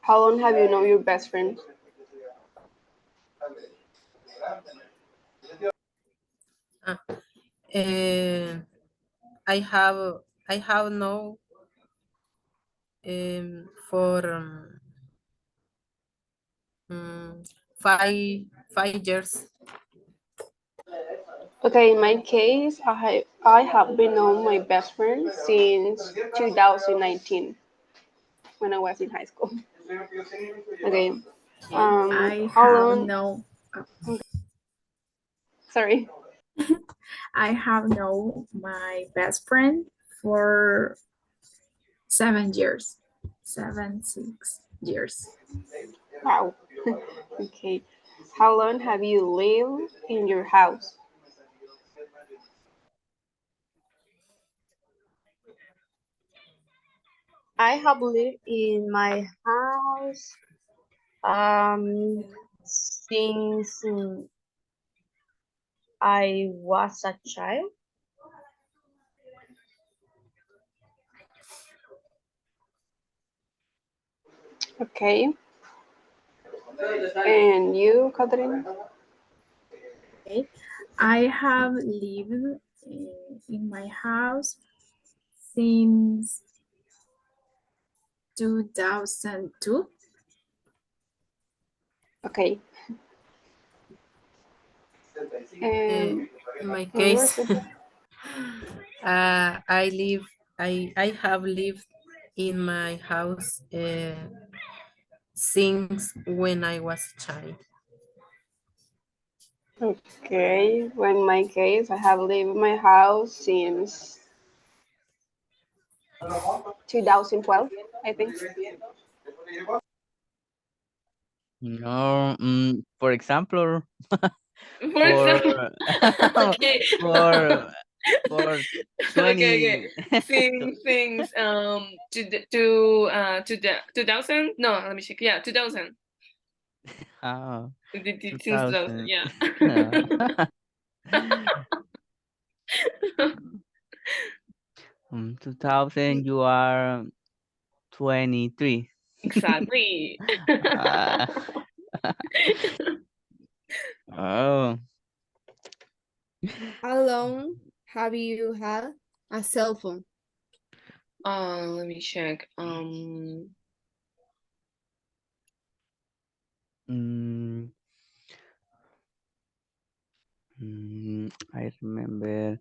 How long have you known your best friend? I have known for 5 years. Okay, in my case, I have been known my best friend since 2019 when I was in high school. Okay. I How have long? no. Sorry. I have known my best friend for 7 years. 6 years. Wow. Okay. How long have you lived in your house? I have lived in my house since I was a child. Okay. And you, Catherine? Okay. I have lived in my house since 2002. Okay. In my and yours, case, Sophie? I have lived in my house since when I was a child. Okay. Well, in my case, I have lived in my house since 2012, I think. No, for example, For for example, okay. for Okay. 20 Things to the 2000. No, let me check. Yeah, 2000. oh, Since 2000. 2000. Yeah. No. 2000 you are 23. Exactly. Ah. Oh, How long have you had a cell phone? Let me check. I remember.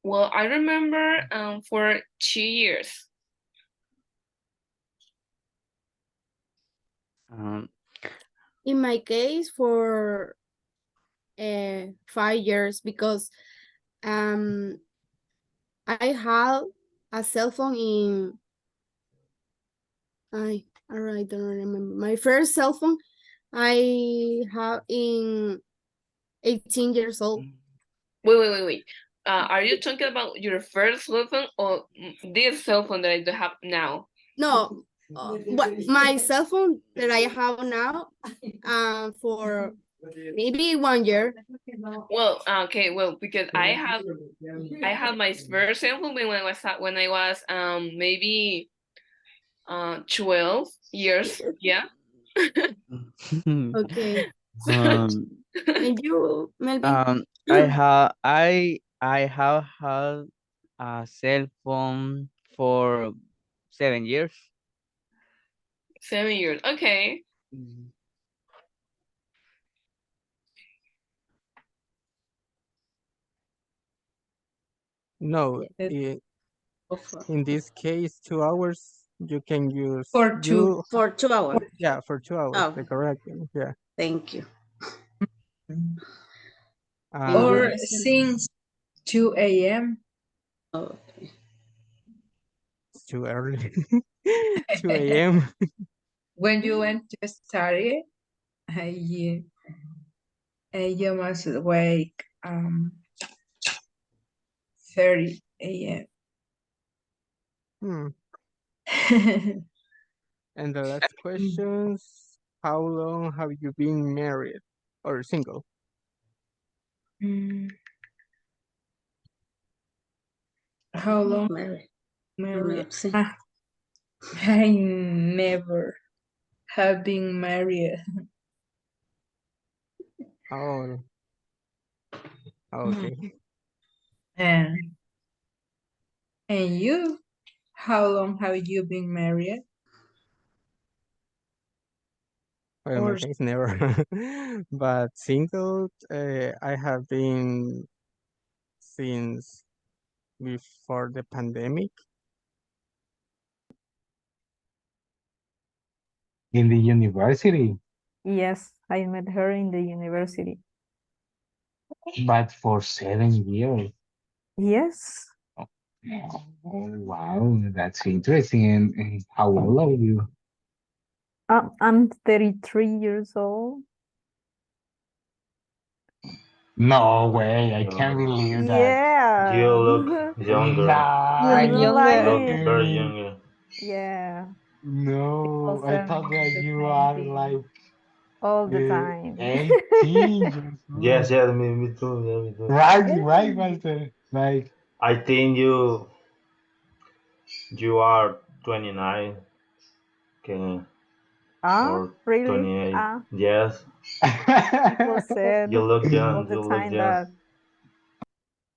Well, I remember for 2 years. In my case, for 5 years, because I have a cell phone in I don't remember. My first cell phone I have in 18 years old. Wait. Are you talking about your first cell phone or this cell phone that I do have now? No, but my cell phone that I have now for maybe 1 year. Well, okay, well, because I have my first cell phone when I was maybe 12 years. Yeah. Okay. Um, And you, Melvin? I have had a cell phone for 7 years. 7 years. Okay. No, in this case, 2 hours, you can use For 2 hours. Yeah, for 2 hours, Oh. the correct, yeah. Thank you. Or Uh, since 2 a.m. it's too early. 2 a.m. When you went to study, you must wake 30 a.m. And the last questions, how long have you been married or single? Mm, How long Married. married? Sí. I never have been married. Oh, okay. And you? How long have you been married? Well, in my Or case, never. But single, I have been since before the pandemic. In the university, Yes, I met her in the university. but for 7 years. Yes. Oh, wow, that's interesting. And how old are you? I'm 33 years old. No way, I No. can't believe that. Yeah. You look younger. Nah, I'm you You look lying. very lying. younger. Yeah. No, People I tell thought me that the you same are thing like all the time. 18 years Yes, old. me too. Yeah, me too. Right, Walter. Like, I think you are 29, okay, Ah, or really? 28. Yes, People said you look all young. the You look time young. that,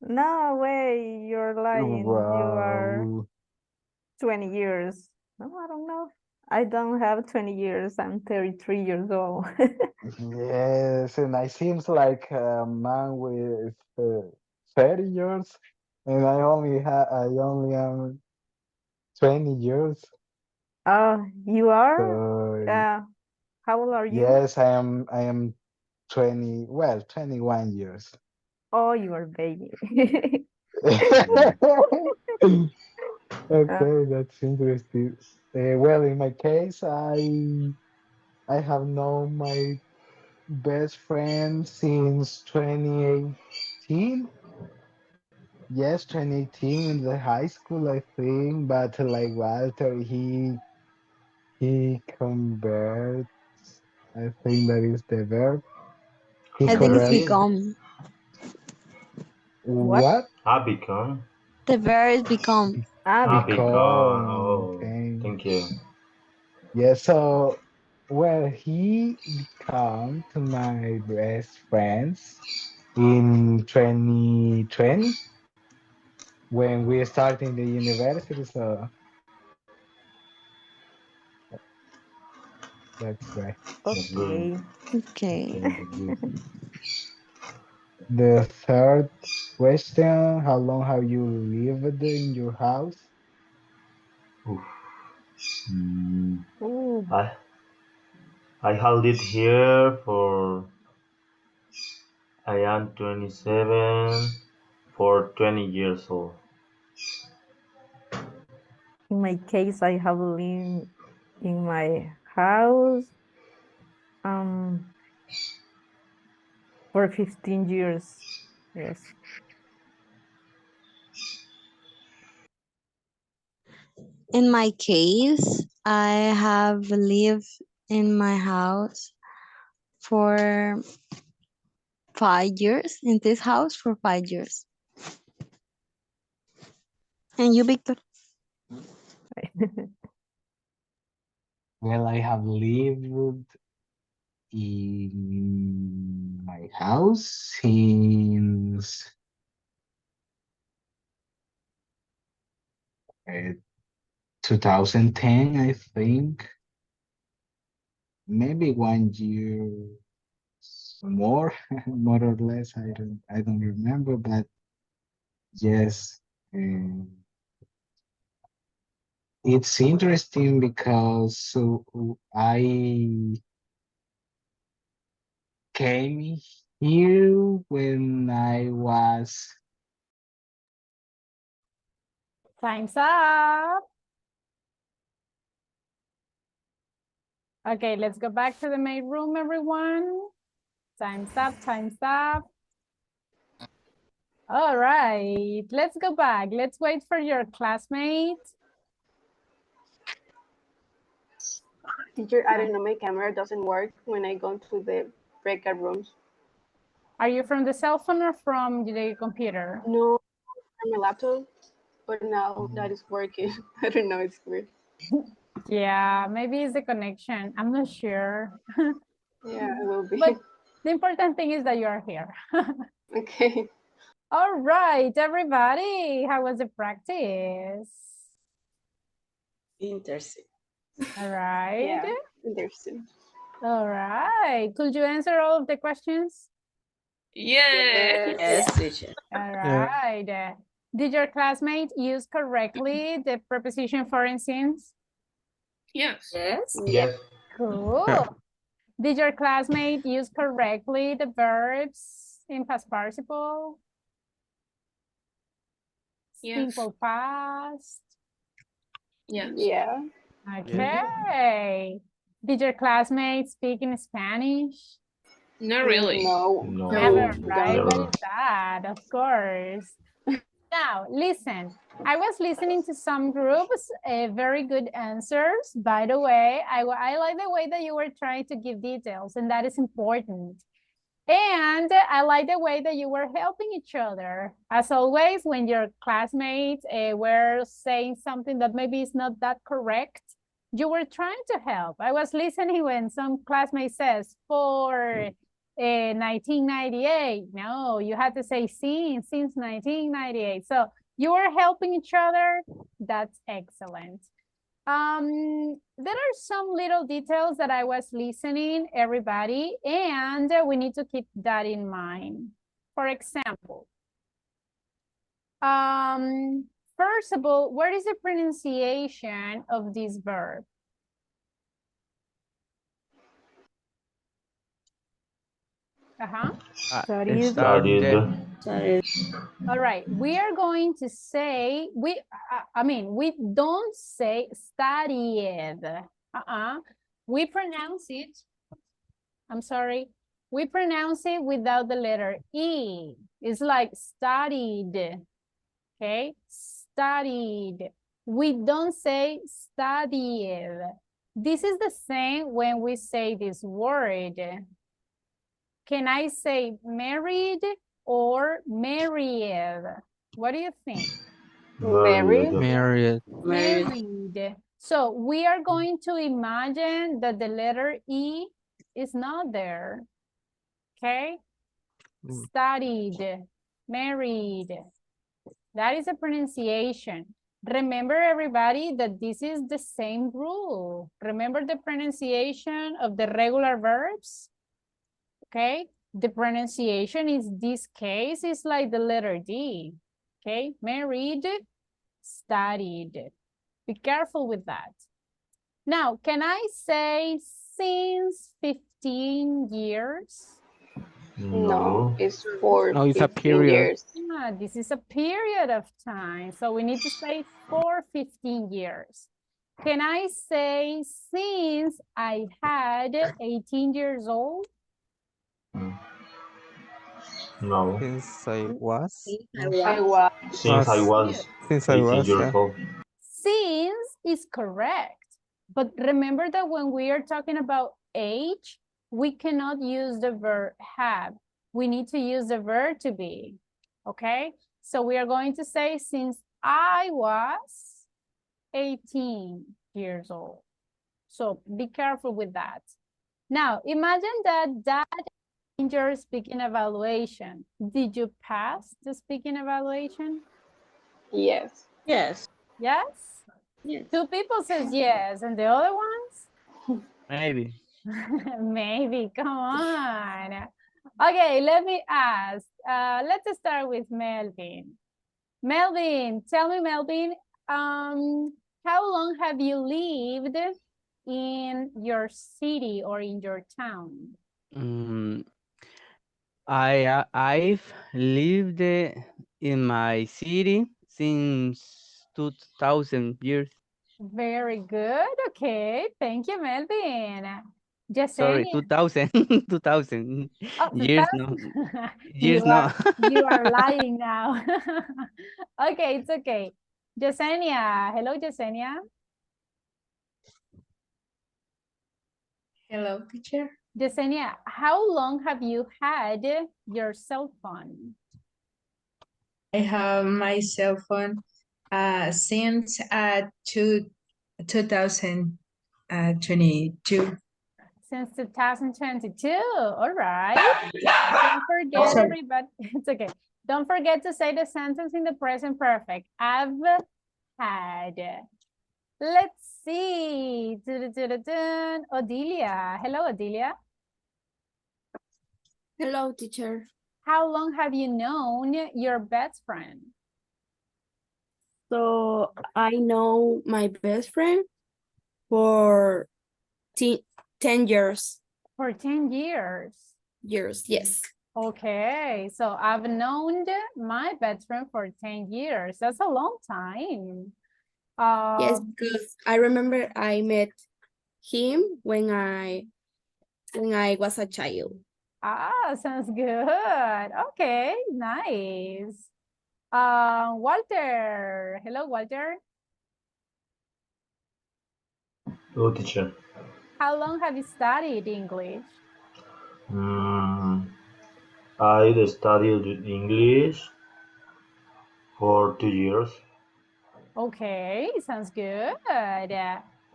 no way, you're lying. You are wow. 20 years. No, I don't know. I don't have 20 years. I'm 33 years old. Yes, and I seems like a man with 30 years, and I only am 20 years. Oh, you are? So How old are you? yes, I am 20, well, 21 years. Oh, you are baby. Okay, that's interesting. Well, in my case, I have known my best friend since 2018. Yes, 2018 in the high school, I think. But like Walter, he converts. I think that is the verb. He I think it's converts. Convertir. become. What? What? I become. The verb is become. Ah, I become. become. Become. Oh, Okay. thank you. Yeah, so well, he become to my best friends in 2020 when we started the university. So that's right. That's good. Okay. Okay. Okay, that's good. The third question, how long have you lived in your house? Oof. Mm, Ooh, I held it here for I am 27 for 20 years old. in my case, I have lived in my house um for 15 years. Yes. In my case, I have lived in my house for 5 years, in this house for 5 years. And you, Victor? Well, I have lived in my house since uh, 2010, I think. Maybe 1 year more, more or less. I don't remember, but yes. It's interesting because I came here when I was Time's up. Okay, let's go back to the main room, everyone. Time's up, time's up. All right, let's go back. Let's wait for your classmate. Teacher, I don't know, my camera doesn't work when I go to the breakout rooms. Are you from the cell phone or from the computer? No, on my laptop, but now that is working. I don't know, it's weird. Yeah, maybe it's the connection. I'm not sure. Yeah, it will be. But the important thing is that you are here. Okay. All right, everybody. How was the practice? Interesting. All right. Yeah, interesting. All right. Could you answer all of the questions? Yes. Yes, teacher. All Yeah. right. Did your classmate use correctly the preposition for and since? Yes. Yes. Yes. Cool. Yeah. Did your classmate use correctly the verbs in past participle? Yes. Simple past? Yes. Yeah. Okay. Did your classmate speak in Spanish? Not really. No. No. Never, No, right? What Never. is that? Of course. Now, listen. I was listening to some groups, very good answers. By the way, I like the way that you were trying to give details, and that is important. And I like the way that you were helping each other. As always, when your classmates were saying something that maybe is not that correct, you were trying to help. I was listening when some classmate says for 1998. No, you had to say since 1998. So you were helping each other. That's excellent. There are some little details that I was listening, everybody, and we need to keep that in mind. For example, first of all, what is the pronunciation of this verb? Studied. Studied. All right, we are going to say, we don't say studied. We pronounce it, I'm sorry, we pronounce it without the letter E. It's like studied, okay? Studied. We don't say studied. This is the same when we say this word. Can I say married or married? What do you think? Married. Married. Married. So we are going to imagine that the letter E is not there. Okay? Studied, married. That is a pronunciation. Remember, everybody, that this is the same rule. Remember the pronunciation of the regular verbs? Okay? The pronunciation in this case is like the letter D. Okay? Married, studied. Be careful with that. Now, can I say since 15 years? No, it's for No, it's a 15 period. years. Yeah, this is a period of time. So we need to say for 15 years. Can I say since I had 18 years old? No. Since I was. I was. Since I was Since I 18 was, years yeah. old. Since is correct. But remember that when we are talking about age, we cannot use the verb have. We need to use the verb to be. Okay? So we are going to say since I was 18 years old. So be careful with that. Now, imagine that in your speaking evaluation, did you pass the speaking evaluation? Yes. Yes. Yes? Yes. 2 people says yes, and the other ones? Maybe. Maybe, come on. Okay, let me ask. Let's start with Melvin. Melvin, tell me, Melvin, how long have you lived in your city or in your town? I've lived in my city since 2000 years. Very good. Okay, thank you, Melvin. Sorry, Yesenia. 2000. 2000 Oh, years, no. 2000. Years, no. You are lying now. Okay, it's okay. Yesenia. Hello, Yesenia. Hello, teacher. Yesenia, how long have you had your cell phone? I have my cell phone since 2022. Since 2022. All right. Don't forget, Sorry. everybody. It's okay. Don't forget to say the sentence in the present perfect. I've had. Let's see. Dun-dun-dun-dun. Odilia. Hello, Odilia. Hello, teacher. How long have you known your best friend? So I know my best friend for 10 years. For 10 years. Yes. Okay, so I've known my best friend for 10 years. That's a long time. Yes, because I remember I met him when I was a child. Ah, sounds good. Okay, nice. Walter. Hello, Walter. Hello, teacher. How long have you studied English? I studied English for 2 years. Okay, sounds good.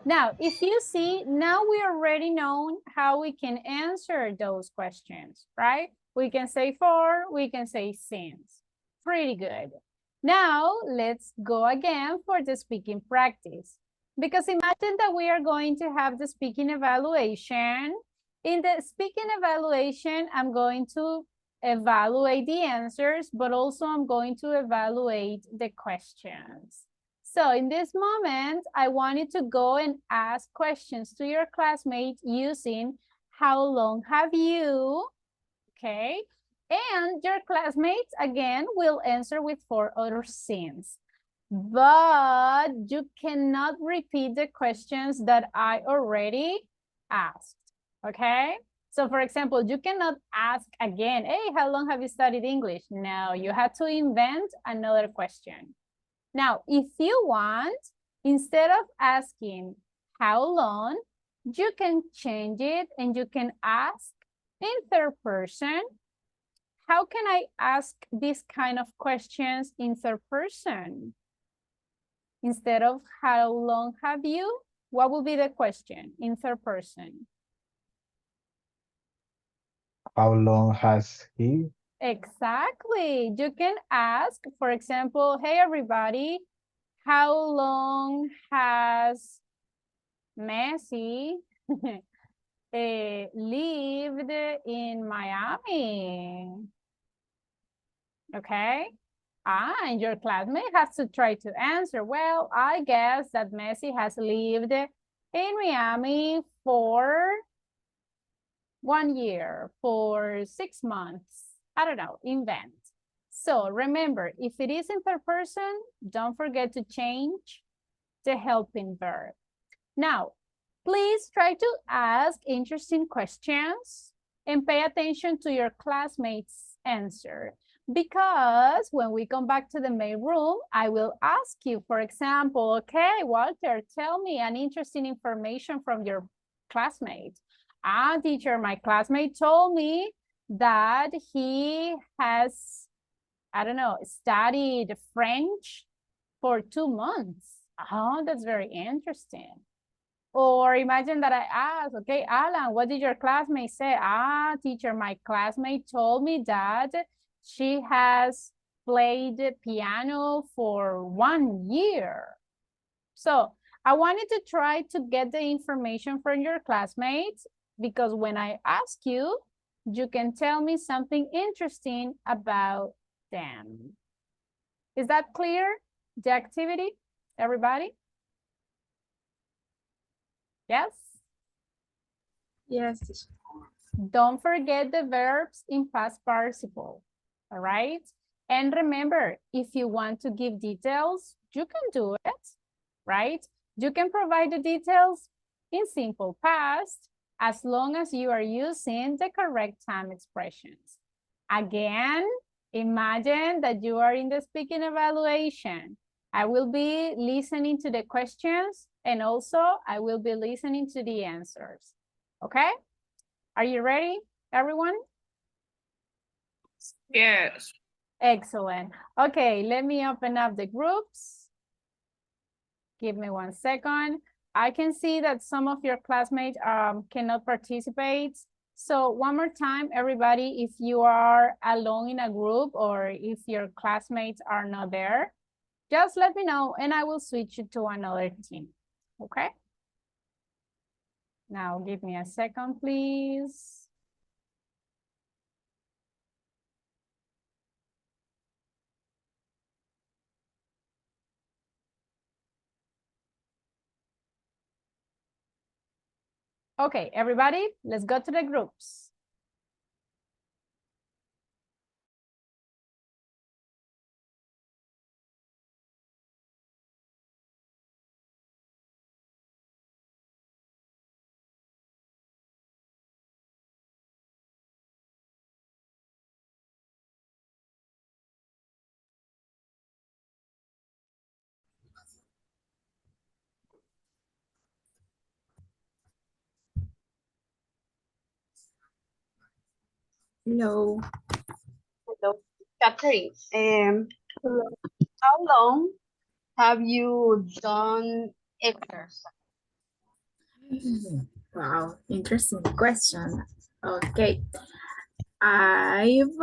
Now, if you see, now we already know how we can answer those questions, right? We can say for, we can say since. Pretty good. Now, let's go again for the speaking practice. Because imagine that we are going to have the speaking evaluation. In the speaking evaluation, I'm going to evaluate the answers, but also I'm going to evaluate the questions. So in this moment, I want you to go and ask questions to your classmates using how long have you, okay? And your classmates, again, will answer with for or since. But you cannot repeat the questions that I already asked, okay? So for example, you cannot ask again, hey, how long have you studied English? No, you have to invent another question. Now, if you want, instead of asking how long, you can change it and you can ask in third person. How can I ask this kind of questions in third person? Instead of how long have you, what will be the question in third person? How long has he? Exactly. You can ask, for example, hey, everybody, how long has Messi lived in Miami? Okay. And your classmate has to try to answer. Well, I guess that Messi has lived in Miami for 1 year, for 6 months. I don't know, invent. So remember, if it is in third person, don't forget to change the helping verb. Now, please try to ask interesting questions and pay attention to your classmates' answer. Because when we come back to the main room, I will ask you, for example, okay, Walter, tell me an interesting information from your classmate. Teacher, my classmate told me that he has, I don't know, studied French for 2 months. Oh, that's very interesting. Or imagine that I ask, okay, Alan, what did your classmate say? Teacher, my classmate told me that she has played piano for 1 year. So I wanted to try to get the information from your classmates because when I ask you, you can tell me something interesting about them. Is that clear, the activity, everybody? Yes? Yes. Don't forget the verbs in past participle, all right? And remember, if you want to give details, you can do it, right? You can provide the details in simple past as long as you are using the correct time expressions. Again, imagine that you are in the speaking evaluation. I will be listening to the questions and also I will be listening to the answers, okay? Are you ready, everyone? Yes. Excellent. Okay, let me open up the groups. Give me 1 second. I can see that some of your classmates cannot participate. So one more time, everybody, if you are alone in a group or if your classmates are not there, just let me know and I will switch you to another team, okay? Now give me a second, please. Okay, everybody, let's go to the groups. Hello. Hello, Catherine. How long have you done exercise? Wow, interesting question. Okay, I've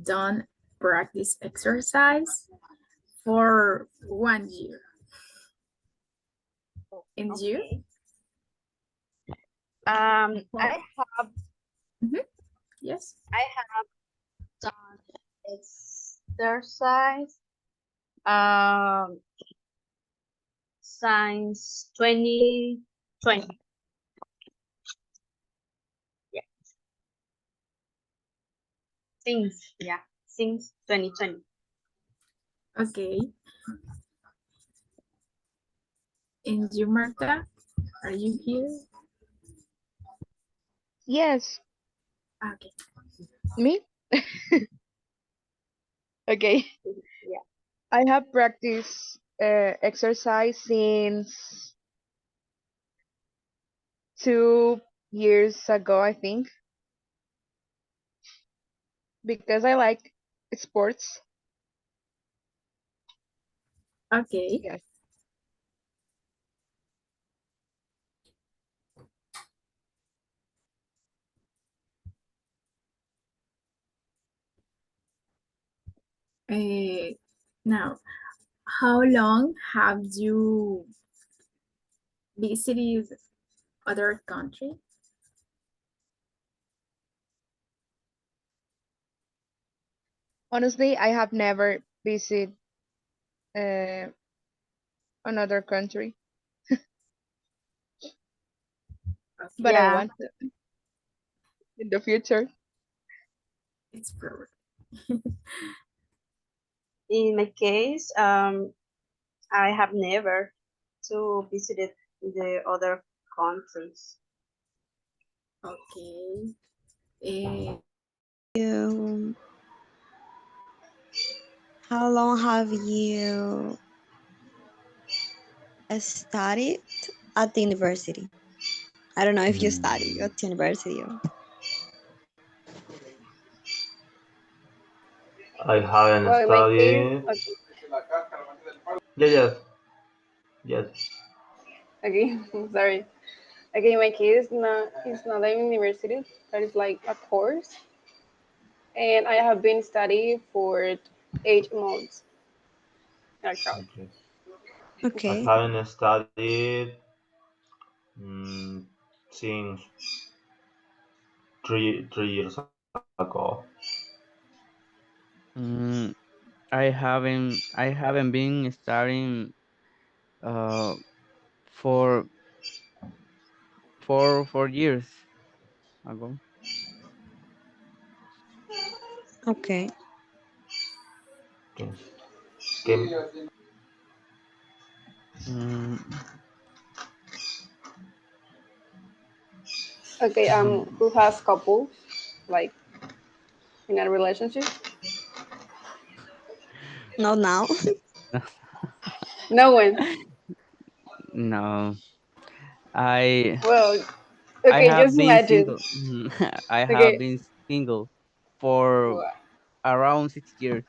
done practice exercise for 1 year. And you? I have Yes. I have done exercise since 2020. Yeah. Since 2020. Okay. And you, Marta? Are you here? Yes, Okay. me? Okay. Yeah. I have practiced exercise since 2 years ago, I think, because I like sports. Okay. Yes. Now, how long have you visited other country? Honestly, I have never visited uh, another country, but I Yeah. want to in the future. It's perfect. In my case, I have never to visited the other countries. Okay. Eh, You, how long have you studied at the university? I don't know if you study at university. I haven't Well, in my case, studied. Yes, yes. okay, sorry. Okay, in my case, it's not a university, but it's like a course, and I have been studying for 8 months. Actually. Okay. I Okay. haven't studied since three years ago. Mm, I haven't been studying uh for 4 years ago. Okay. Okay. Okay. Mm, Okay, mm, who has couple, like in a relationship? Not now. No one. no, I Well, I Okay, have just been imagine. single. I have Okay. been single for around 6 years.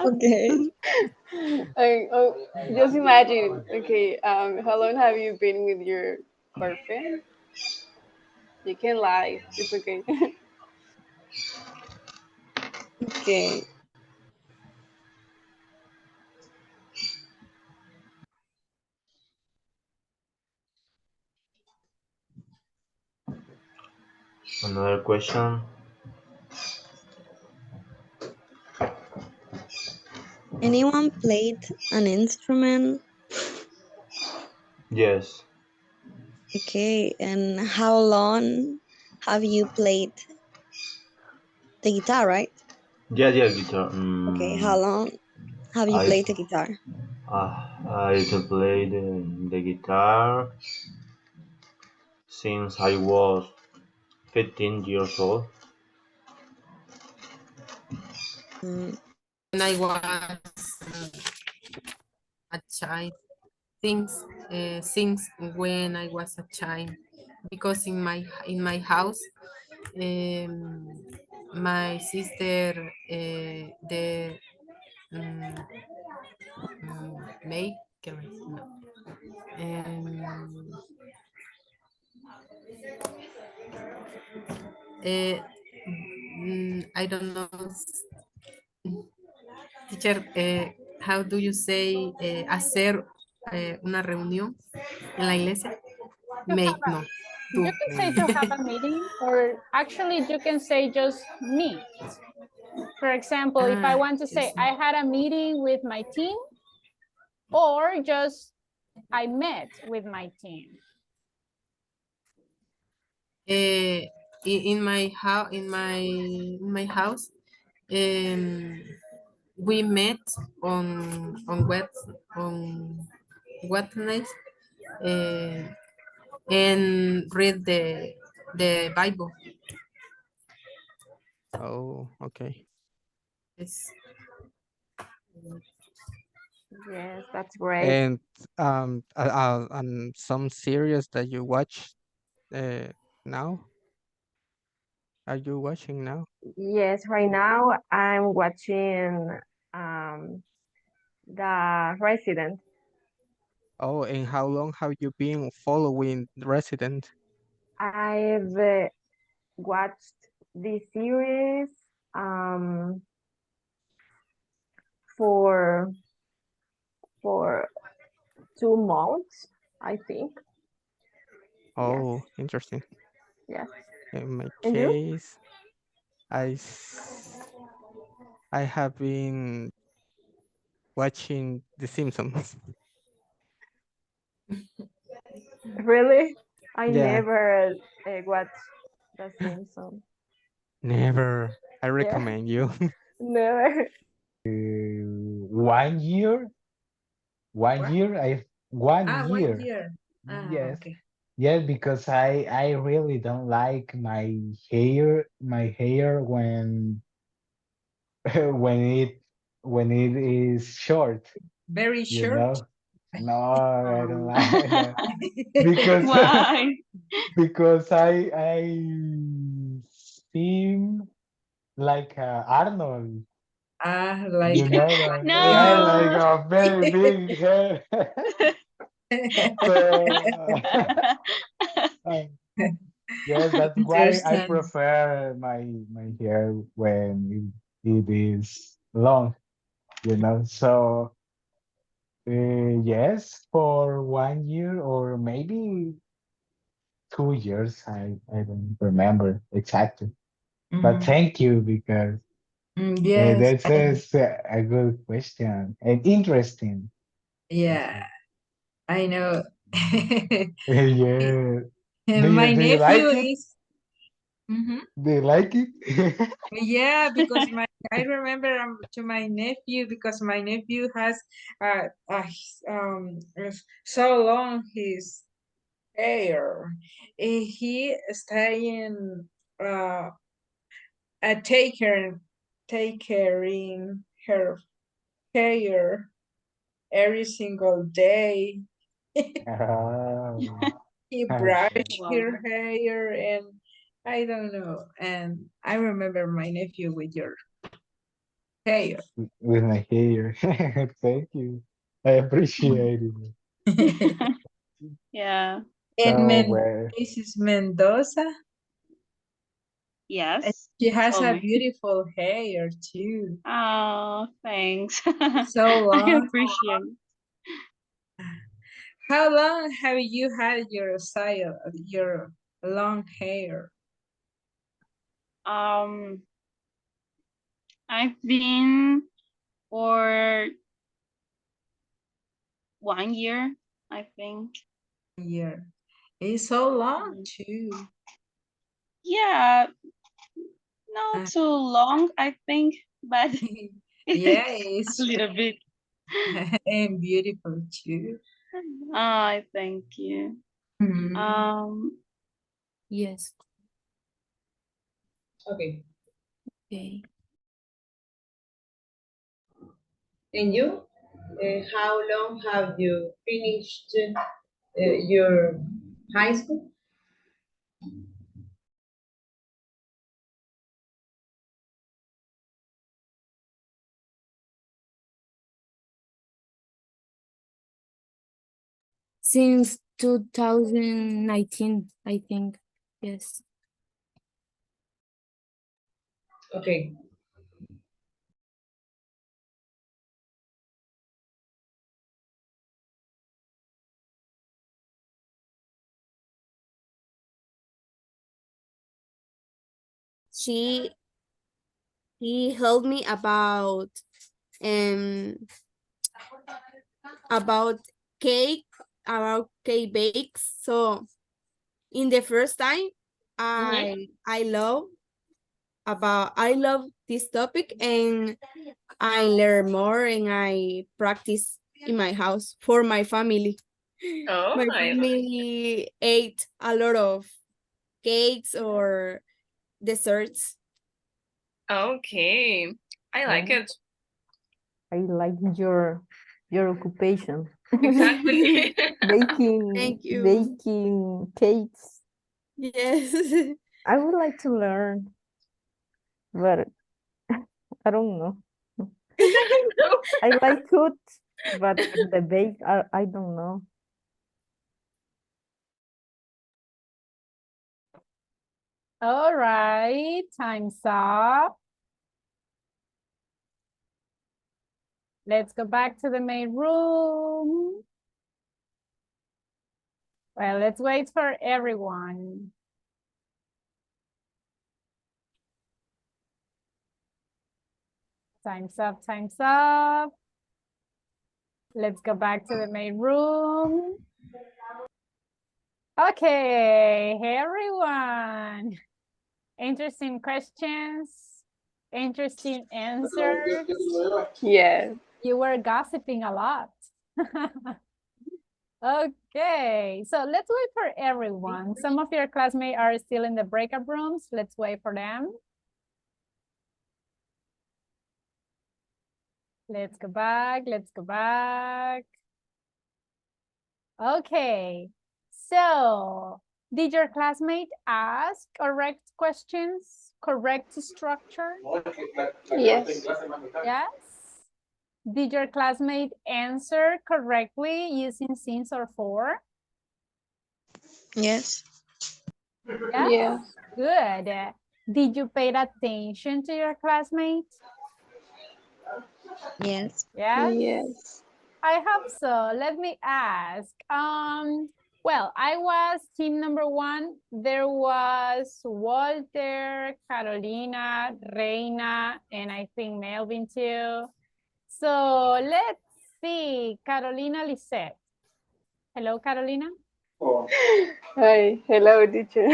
Okay. Oh, just imagine. Okay, how long have you been with your boyfriend? You can lie. It's okay. Okay. Another question. Anyone played an instrument? Yes. Okay. And how long have you played the guitar, right? Yeah, yeah, guitar. Okay. How long have you I played the guitar? I can play the guitar since I was 15 years old. Mm, When I was a child, since when I was a child, because in my house, my sister, the maid, no, eh, I don't know, teacher, how do you say hacer una reunión en la iglesia? To have Make, no, you do. can say to have a meeting, or actually you can say just meet. For example, if I want to say I had a meeting with my team, or just I met with my team. In my house, we met on Wednesday, and read the Bible. Oh, okay. Yes. Yes, that's great. And some series that you watch now? Are you watching now? Yes, right now I'm watching um, The Resident. Oh, and how long have you been following Resident? I've watched this series um, for 2 months, I think. Oh, interesting. Yes. In my And you? case, I have been watching The Simpsons. Really? I Yeah, never watched The Simpsons. never. I Yeah, recommend you. never. 1 year. 1 year. 1 year. 1 year. Yes. Okay. Yes, because I really don't like my hair when it when it is short, Very you short. know. No, I don't like that because Why? because I seem like Arnold, Like you know that I like No. a very big hair. So uh, yes, that's why I understand. prefer my hair when it is long, you know. So yes, for 1 year or maybe 2 years. I don't remember exactly. But Mhm. thank you because Yes, that's a good question and interesting. yeah, I know. Yeah. My Do you nephew like it? is. Mhm. Do you like it? Yeah, because I remember to my nephew because my nephew has so long his hair. He staying uh take care in her hair every single day. Oh. He brushed her hair and I don't know. And I remember my nephew with your hair. With my hair. Thank you. I appreciate it. Yeah. And So well, Mrs. Mendoza, Yes. she has Tell a me. beautiful hair too. Oh, thanks. So I long. appreciate it. How long have you had your style, your long hair? I've been for 1 year, I think. Year. It's so long too. Yeah, not too long, I think, but Yeah, a it's little bit. and beautiful too. I thank you. Yes. Okay. Okay. And you, how long have you finished your high school? Since 2019, I think. Yes. Okay. She he helped me um about cake about cake bakes. So in the first time I love this topic, and I learn more and I practice in my house for my family. Oh, My I family ate a lot of cakes or desserts. Okay, I like it. I like your occupation. Exactly. Baking Thank you. baking cakes. Yes. I would like to learn, but I don't know. I like food, but the bake, I don't know. All right, time's up. Let's go back to the main room. Well, let's wait for everyone. Time's up, time's up. Let's go back to the main room. Okay, hey everyone. Interesting questions, interesting answers. Yes. You were gossiping a lot. Okay, so let's wait for everyone. Some of your classmates are still in the breakout rooms. Let's wait for them. Let's go back, let's go back. Okay, so did your classmate ask correct questions, correct structure? Yes. Yes. Did your classmate answer correctly using since or for? Yes. Yes. Yes. Good. Did you pay attention to your classmate? Yes. Yes. Yes. I hope so. Let me ask. Well, I was team number 1. There was Walter, Carolina, Reina, and I think Melvin too. So let's see, Carolina Lisette. Hello, Carolina. Hi. Hello, teacher.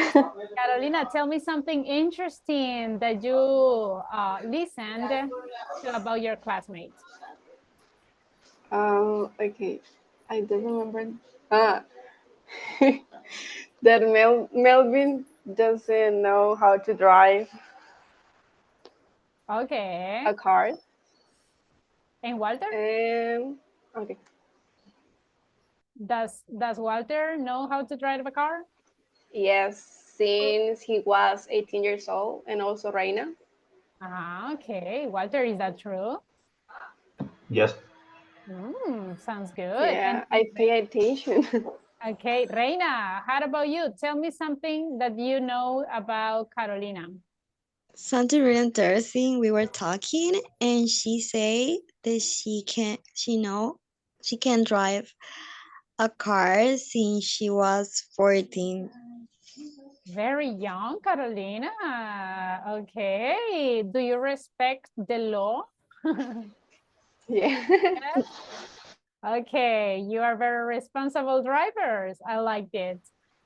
Carolina, tell me something interesting that you listened to about your classmates. Okay. I don't remember. That Melvin doesn't know how to drive Okay. a car. And Walter? Okay. Does Walter know how to drive a car? Yes, since he was 18 years old, and also Reina. Ah, okay. Walter, is that true? Yes. Sounds good. Yeah, I pay attention. Okay, Reina, how about you? Tell me something that you know about Carolina. Something really interesting. We were talking, and she say that she can drive a car since she was 14. Very young, Carolina. Okay. Do you respect the law? Yeah. Yes? Okay, you are very responsible drivers. I like it.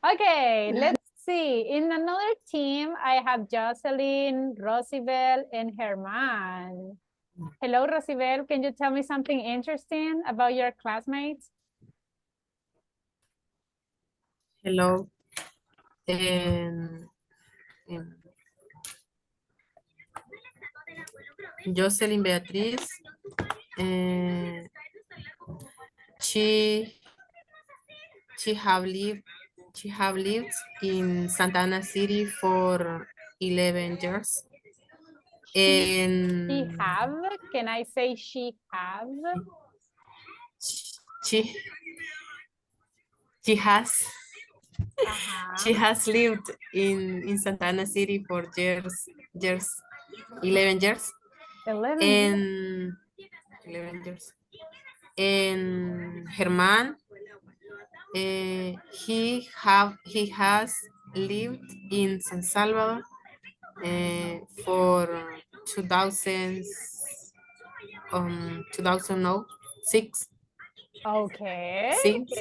Okay, let's see. In another team, I have Jocelyn, Rosibel, and Herman. Hello, Rosibel. Can you tell me something interesting about your classmates? Hello. Jocelyn Beatriz. She have lived in Santa Ana City for 11 years. And She have? Can I say she have? She has. She has lived in Santa Ana City for 11 years. 11 and 11 years. And Herman, he has lived in San Salvador for 2006. Okay. Six.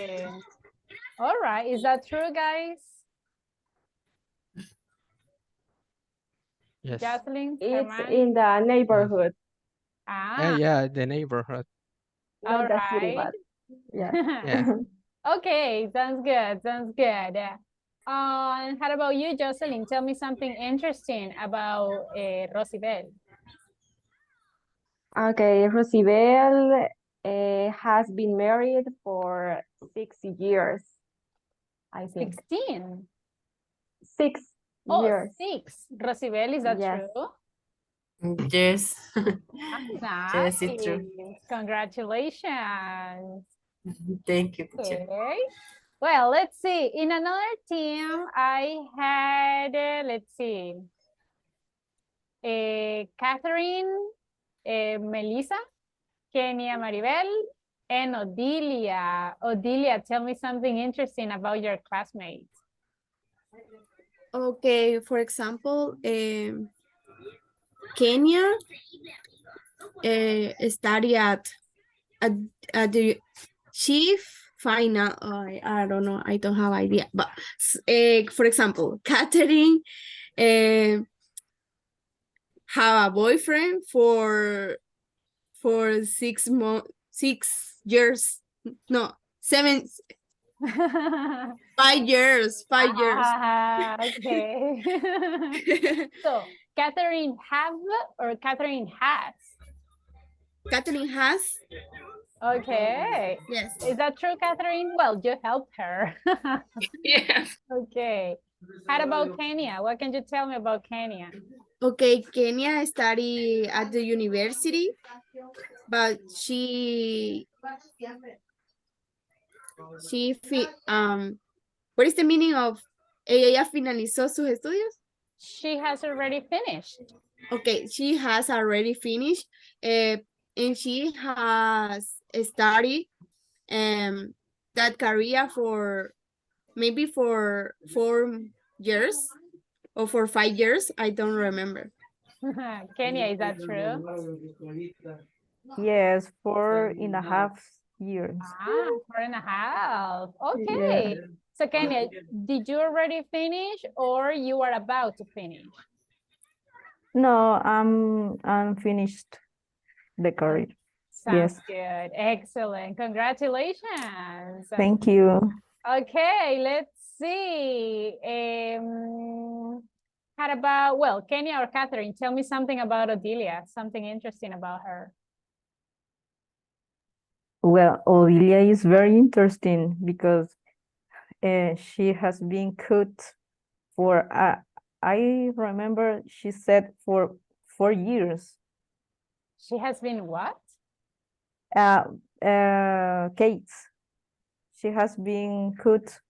All right. Is that true, guys? Yes. Jocelyn, It's Herman? in the neighborhood. Yeah, the neighborhood. All Not the city, right. but yeah. Yeah. Okay, sounds good. Sounds good. And how about you, Jocelyn? Tell me something interesting about Rosibel. Okay, Rosibel has been married for 6 years, I think. 16. 6 Oh, years. 6. Rosibel, is that Yes. true? Yes. Nice. Yes, it's true. Congratulations. Thank you, teacher. Okay. Well, let's see. In another team, I had, let's see, Catherine, Melissa, Kenia Maribel, and Odilia. Odilia, tell me something interesting about your classmates. Okay, for example, Kenya study at the chief final. I don't know. I don't have idea. But for example, Catherine have a boyfriend for 6 years. No, 7. 5 years. 5 years. Okay. So, Catherine have or Catherine has? Catherine has. Okay. Yes. Is that true, Catherine? Well, you helped her. Yes. Okay. How about Kenya? What can you tell me about Kenya? Okay, Kenya study at the university, but what is the meaning of ella finalizó sus estudios? She has already finished. Okay, she has already finished, and she has studied that career for maybe for 4 years or for 5 years. I don't remember. Kenya, is that true? Yes, 4.5 years. 4.5. Okay. Yeah. So Kenya, did you already finish or you are about to finish? No, I'm finished the career. Sounds Yes. good. Excellent. Congratulations. Thank you. Okay, let's see. How about, well, Kenya or Catherine, tell me something about Odilia, something interesting about her. Well, Olivia is very interesting because she has been cooked for, I remember she said for 4 years. She has been what? Cakes. She has been cooked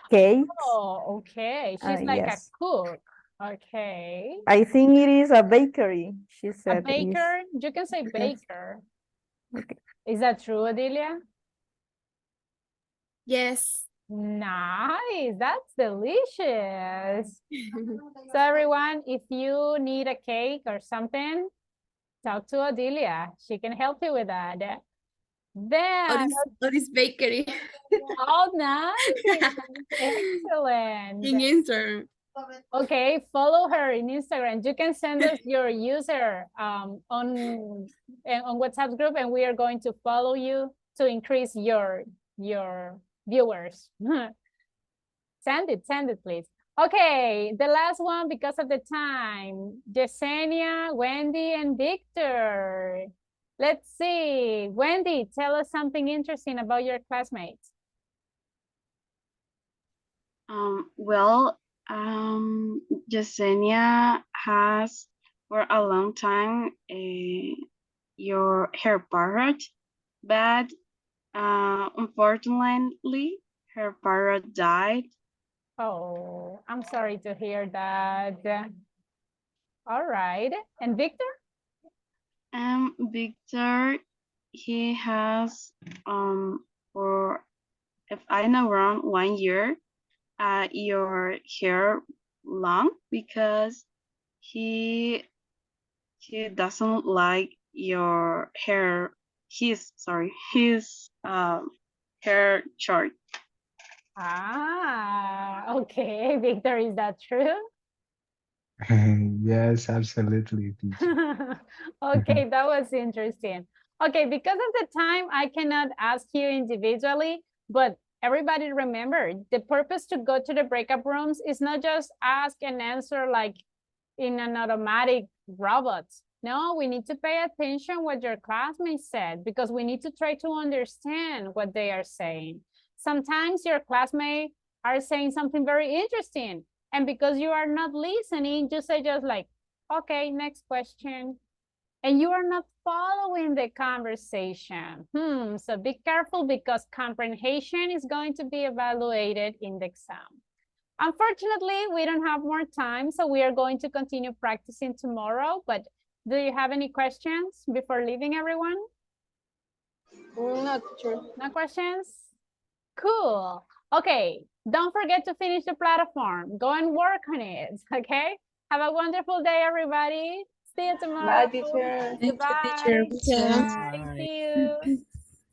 cakes. Oh, okay. She's like a Yes. cook. Okay. I think it is a bakery, she A said. baker? You can say baker. Okay. Is that true, Adelia? Yes. Nice. That's delicious. So everyone, if you need a cake or something, talk to Adelia. She can help you with that. Then, Or this bakery. oh, nice. Excellent. In Instagram. Okay, follow her in Instagram. You can send us your user on WhatsApp group, and we are going to follow you to increase your viewers. Send it, please. Okay, the last one because of the time. Yesenia, Wendy, and Victor. Let's see. Wendy, tell us something interesting about your classmates. Well, Yesenia has for a long time her parrot, but unfortunately her parrot died. Oh, I'm sorry to hear that. All right. And Victor? Victor, he has for, if I know wrong, 1 year your hair long because he doesn't like your hair, his hair short. Ah, okay. Victor, is that true? Yes, absolutely, teacher. Okay, that was interesting. Okay, because of the time, I cannot ask you individually, but everybody remember, the purpose to go to the breakup rooms is not just ask and answer like in an automatic robot. No, we need to pay attention what your classmates said because we need to try to understand what they are saying. Sometimes your classmates are saying something very interesting, and because you are not listening, you say just like, okay, next question. And you are not following the conversation. So be careful because comprehension is going to be evaluated in the exam. Unfortunately, we don't have more time, so we are going to continue practicing tomorrow. But do you have any questions before leaving, everyone? Not sure. No questions? Cool. Okay, don't forget to finish the platform. Go and work on it, okay? Have a wonderful day, everybody. See you tomorrow. Bye, teacher. Goodbye. Thank you, teacher. Bye. See you.